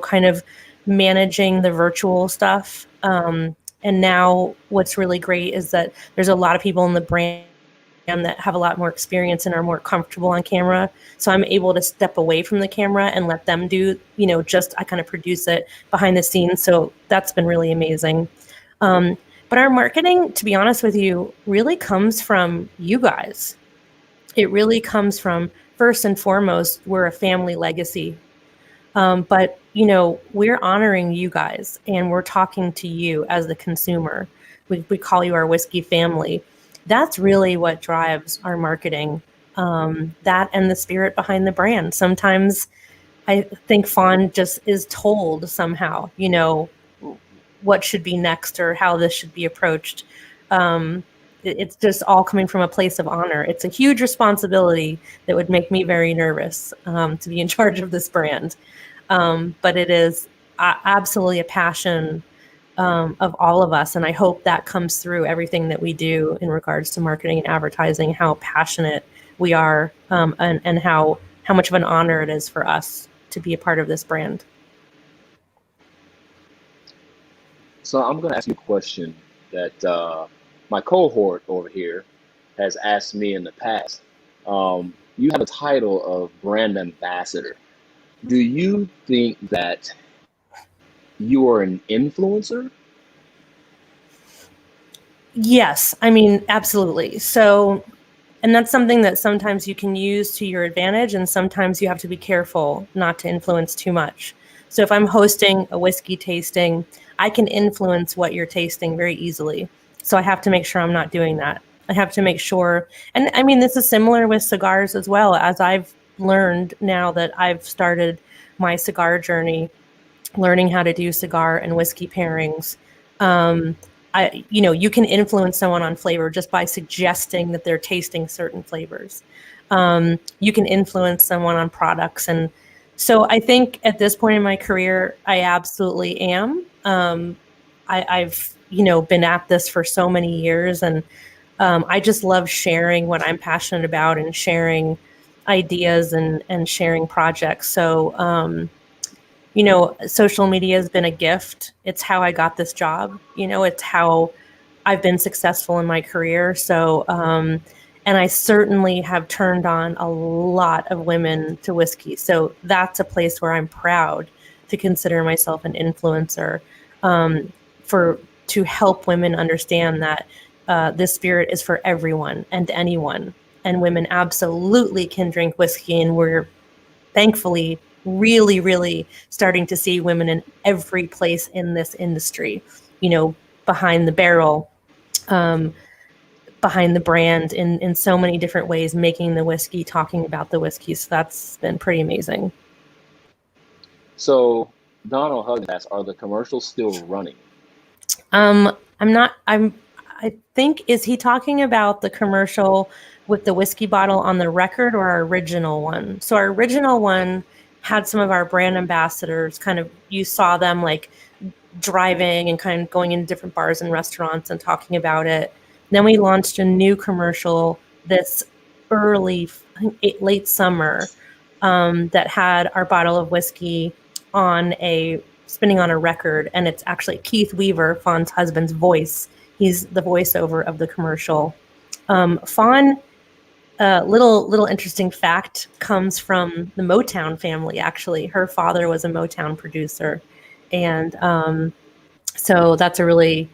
kind of managing the virtual stuff. And now what's really great is that there's a lot of people in the brand that have a lot more experience and are more comfortable on camera. So I'm able to step away from the camera and let them do, I kind of produce it behind the scenes. So that's been really amazing. But our marketing, to be honest with you, really comes from you guys. It really comes from, first and foremost, we're a family legacy. But we're honoring you guys and we're talking to you as the consumer. We call you our whiskey family. That's really what drives our marketing. That and the spirit behind the brand. Sometimes I think Fawn just is told somehow, what should be next or how this should be approached. It's just all coming from a place of honor. It's a huge responsibility that would make me very nervous to be in charge of this brand. But it is absolutely a passion of all of us. And I hope that comes through everything that we do in regards to marketing and advertising, how passionate we are and how much of an honor it is for us to be a part of this brand. So I'm going to ask you a question that my cohort over here has asked me in the past. You have a title of brand ambassador. Do you think that you are an influencer? Yes, I mean, absolutely. So, and that's something that sometimes you can use to your advantage, and sometimes you have to be careful not to influence too much. So, if I'm hosting a whiskey tasting, I can influence what you're tasting very easily. So, I have to make sure I'm not doing that. I have to make sure, and I mean, this is similar with cigars as well. As I've learned now that I've started my cigar journey, learning how to do cigar and whiskey pairings. Um, you can influence someone on flavor just by suggesting that they're tasting certain flavors. You can influence someone on products. And so I think at this point in my career, I absolutely am. I've, been at this for so many years, and I just love sharing what I'm passionate about and sharing ideas and sharing projects. So, social media has been a gift. It's how I got this job. It's how I've been successful in my career. So, and I certainly have turned on a lot of women to whiskey. So that's a place where I'm proud to consider myself an influencer, for to help women understand that this spirit is for everyone and anyone, and women absolutely can drink whiskey, and we're thankfully really, really starting to see women in every place in this industry, behind the barrel, um, behind the brand in so many different ways, making the whiskey, talking about the whiskey. So that's been pretty amazing. So Donald Hugg asks, are the commercials still running? I'm not, I think, is he talking about the commercial with the whiskey bottle on the record, or our original one? So our original one had some of our brand ambassadors kind of, you saw them like driving and kind of going into different bars and restaurants and talking about it. Then we launched a new commercial this early, late summer, that had our bottle of whiskey on a spinning on a record, and it's actually Keith Weaver, Fawn's husband's voice. He's the voiceover of the commercial. Fawn, little interesting fact, comes from the Motown family. Actually, her father was a Motown producer, and so that's a really,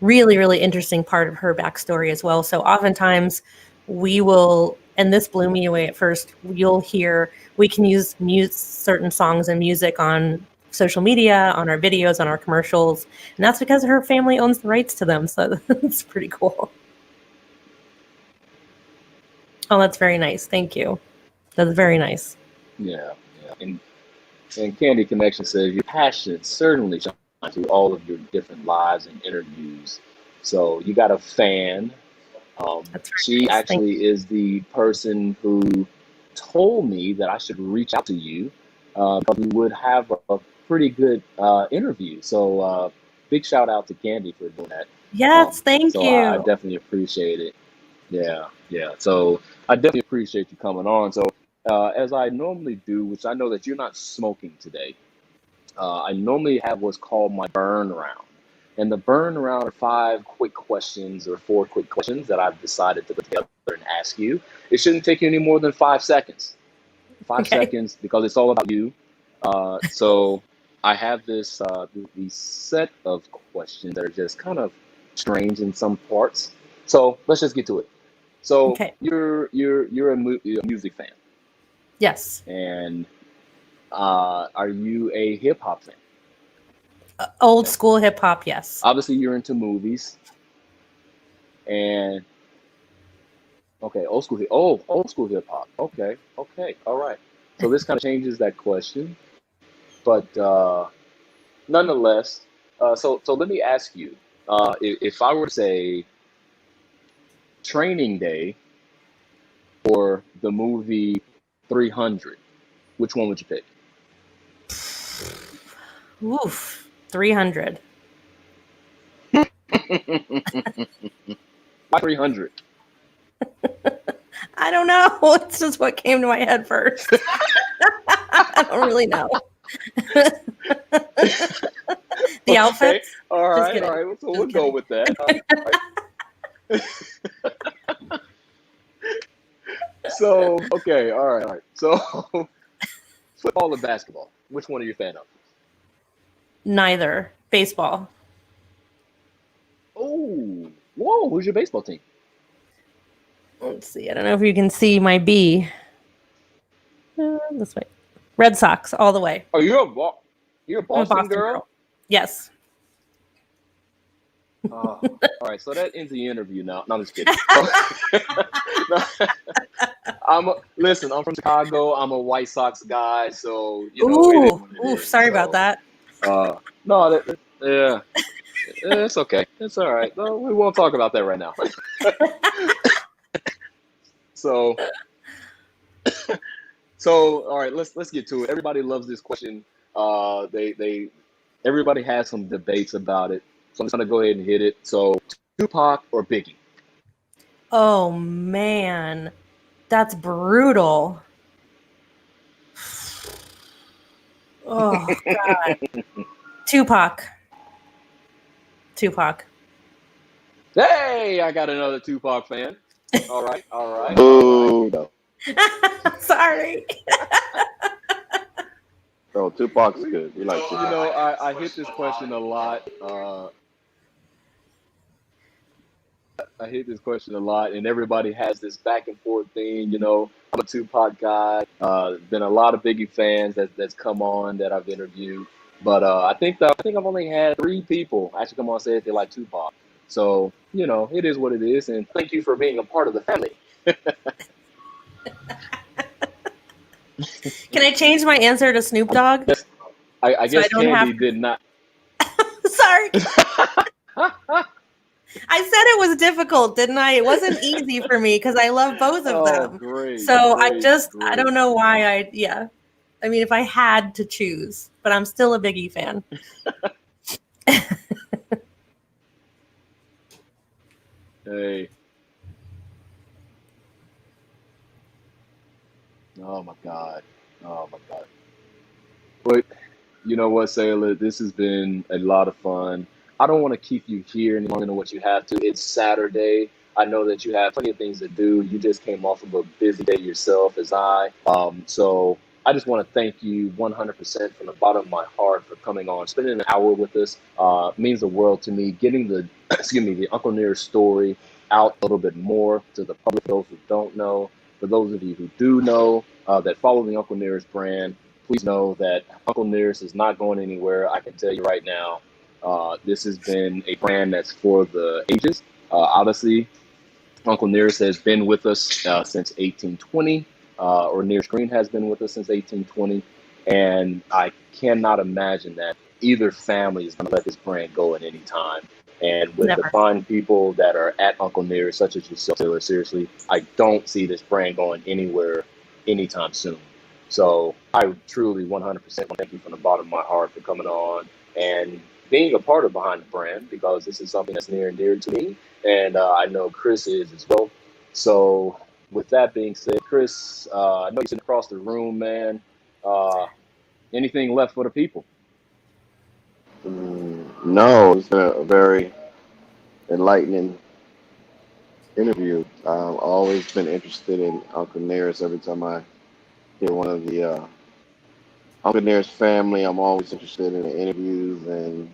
really, really interesting part of her backstory as well. So oftentimes we will, and this blew me away at first, you'll hear we can use certain songs and music on social media, on our videos, on our commercials. And that's because her family owns the rights to them. So that's pretty cool. Oh, that's very nice. Thank you. That's very nice. Yeah, yeah. And Candy Connection says your passion certainly shines through all of your different lives and interviews. So you got a fan. That's She very nice. Thank actually is the person who told me that I should reach out to you, because we would have a pretty good interview. So big shout out to Candy for doing that. Yes, thank So I you. definitely appreciate it. Yeah, yeah. So I definitely appreciate you coming on. So as I normally do, which I know that you're not smoking today, I normally have what's called my burn round. And the burn round are 5 quick questions or 4 quick questions that I've decided to put together and ask you. It shouldn't take you any more than 5 seconds. Five Okay. seconds because it's all about you. So I have these set of questions that are just kind of strange in some parts. So let's just get to it. So Okay. you're a music fan, Yes. and are you a hip hop fan? Old school hip hop. Yes. Obviously, you're into movies, and okay, old school hip hop. Okay, okay, all right. So this kind of changes that question, but nonetheless, so let me ask you, if I were to say Training Day or the movie 300, which one would you pick? Oof. 300. Why 300? I don't know. It's just what came to my head first. I don't really know. The Okay, outfits? all Just right, all kidding. right. So we'll Just go kidding. with that. All right. So, okay, all right, all right. So, football or basketball? Which one are you a fan of? Neither. Baseball. Oh, whoa, who's your baseball team? Let's see. I don't know if you can see my B. This way. Red Sox all the way. Oh, you're a I'm a Boston Boston girl? girl. Yes. Oh, all right, so that ends the interview now. No, I'm just kidding. So, no, listen, I'm from Chicago. I'm a White Sox guy, so it is Ooh. what it Ooh. is. Sorry about So, that. no, yeah, it's okay. It's all right. No, we won't talk about that right now. So, all right, let's get to it. Everybody loves this question. They everybody has some debates about it. So I'm just gonna go ahead and hit it. So, Tupac or Biggie? Oh man, that's brutal. Oh God. Tupac. Tupac. Hey, I got another Tupac fan. All right, all right, all right. Boo. No. Sorry. So Tupac's good. We like You Tupac. know, I hit this question a lot. I hit this question a lot, and everybody has this back and forth thing. I'm a Tupac guy. Been a lot of Biggie fans that's come on that I've interviewed, but I think I've only had three people actually come on and say that they like Tupac. So it is what it is, and thank you for being a part of the family. Can I change my answer to Snoop Dogg Yes, I so I guess don't have Candy to? did not. Sorry. I said it was difficult, didn't I? It wasn't easy for me because I love both of Oh, them. great, So great, I great. don't know why yeah. I mean, if I had to choose, but I'm still a Biggie fan. Hey, oh my God, oh my God. But you know what, Sailor? This has been a lot of fun. I don't want to keep you here any longer than what you have to. It's Saturday. I know that you have plenty of things to do. You just came off of a busy day yourself, as I. So I just want to thank you 100% from the bottom of my heart for coming on, spending an hour with us. Means the world to me. Getting the, excuse me, the Uncle Near story out a little bit more to the public, those who don't know. For those of you who do know, that follow the Uncle Nearest brand, please know that Uncle Nearest is not going anywhere. I can tell you right now. This has been a brand that's for the ages. Obviously, Uncle Nearest has been with us since 1820, or Nearest Green has been with us since 1820. And I cannot imagine that either family is going to let this brand go at any time. And with the Never. fine people that are at Uncle Nearest, such as yourself, Taylor, seriously, I don't see this brand going anywhere anytime soon. So I truly 100% want to thank you from the bottom of my heart for coming on and being a part of Behind the Brand, because this is something that's near and dear to me, and I know Chris is as well. So, with that being said, Chris, I know you're sitting across the room, man. Uh, Anything left for the people? No, it's been a very enlightening interview. I've always been interested in Uncle Nearest. Every time I hear one of the Uncle Nearest family, I'm always interested in the interviews, and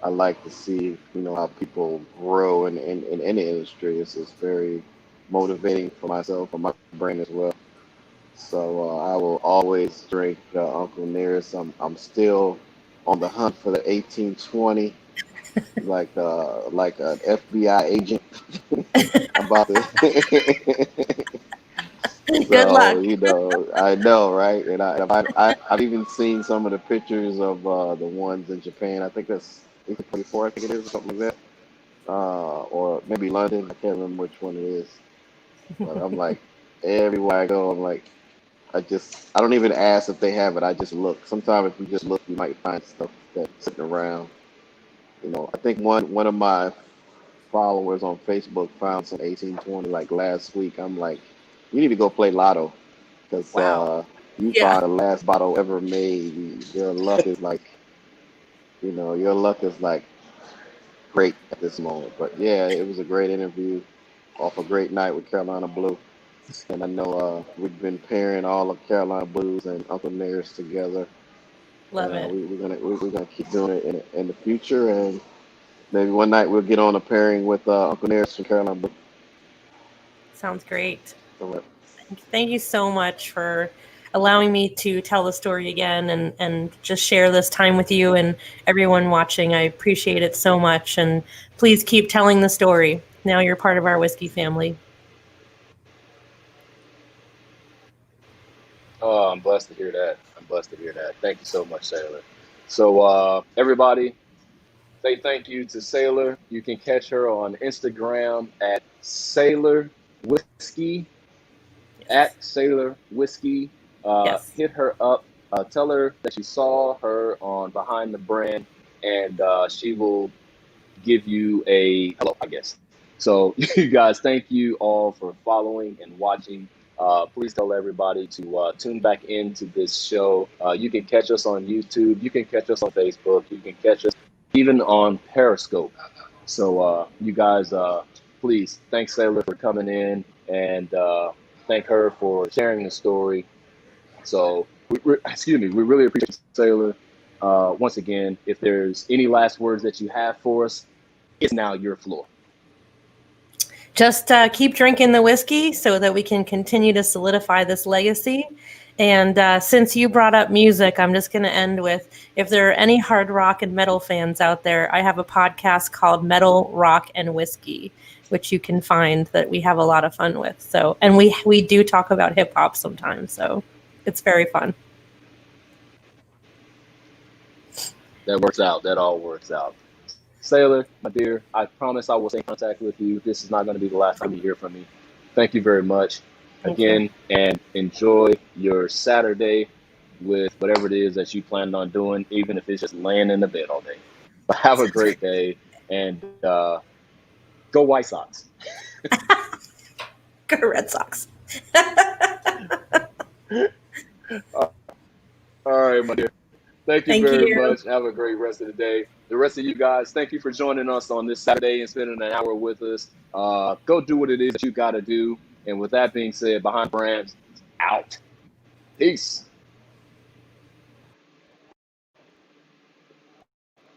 I like to see, how people grow in any industry. It's very motivating for myself, for my brain as well. So I will always drink Uncle Nearest. I'm still on the hunt for the 1820, like an FBI agent. I'm about to. Good So luck. I know, right? And I've even seen some of the pictures of the ones in Japan. I think that's 1824. I think it is, or something like that. Or maybe London. I can't remember which one it is. But I'm like, everywhere I go, I'm like, I don't even ask if they have it. I just look. Sometimes if you just look, you might find stuff that's sitting around. I think one of my followers on Facebook found some 1820 like last week. I'm like, you need to go play Lotto, because Wow. you Yeah. find the last bottle ever made. Your luck is like great at this moment. But yeah, it was a great interview off a great night with Carolina Blue. And I know we've been pairing all of Carolina Blues and Uncle Nearest together, Love and it. we're gonna keep doing it in the future. And maybe one night we'll get on a pairing with Uncle Nearest from Carolina Blues. Sounds great. So, Thank you so much for allowing me to tell the story again and just share this time with you and everyone watching. I appreciate it so much. And please keep telling the story. Now you're part of our whiskey family. Oh, I'm blessed to hear that. I'm blessed to hear that. Thank you so much, Sailor. So, everybody, say thank you to Sailor. You can catch her on Instagram at Sailor Whiskey, Yes. at Sailor Whiskey. Yes. Hit her up. Tell her that you saw her on Behind the Brand, and she will give you a hello, I guess. So, you guys, thank you all for following and watching. Please tell everybody to tune back into this show. You can catch us on YouTube. You can catch us on Facebook. You can catch us even on Periscope. So, you guys, please thank Sailor for coming in and thank her for sharing the story. So, excuse me, we really appreciate Sailor. Once again, if there's any last words that you have for us, it's now your floor. Just keep drinking the whiskey so that we can continue to solidify this legacy. And since you brought up music, I'm just going to end with, if there are any hard rock and metal fans out there, I have a podcast called Metal, Rock, and Whiskey, which you can find that we have a lot of fun with. So, and we do talk about hip hop sometimes. So it's very fun. That works out. That all works out. Sailor, my dear, I promise I will stay in contact with you. This is not going to be the last time you hear from me. Thank you very much Thank you. again, and enjoy your Saturday with whatever it is that you planned on doing, even if it's just laying in the bed all day. But have a great day, and go White Sox. Go Red Sox. All right, my dear. Thank you Thank very you. much. Have a great rest of the day. The rest of you guys, thank you for joining us on this Saturday and spending an hour with us. Go do what it is that you got to do. And with that being said, Behind Brands, out. Peace.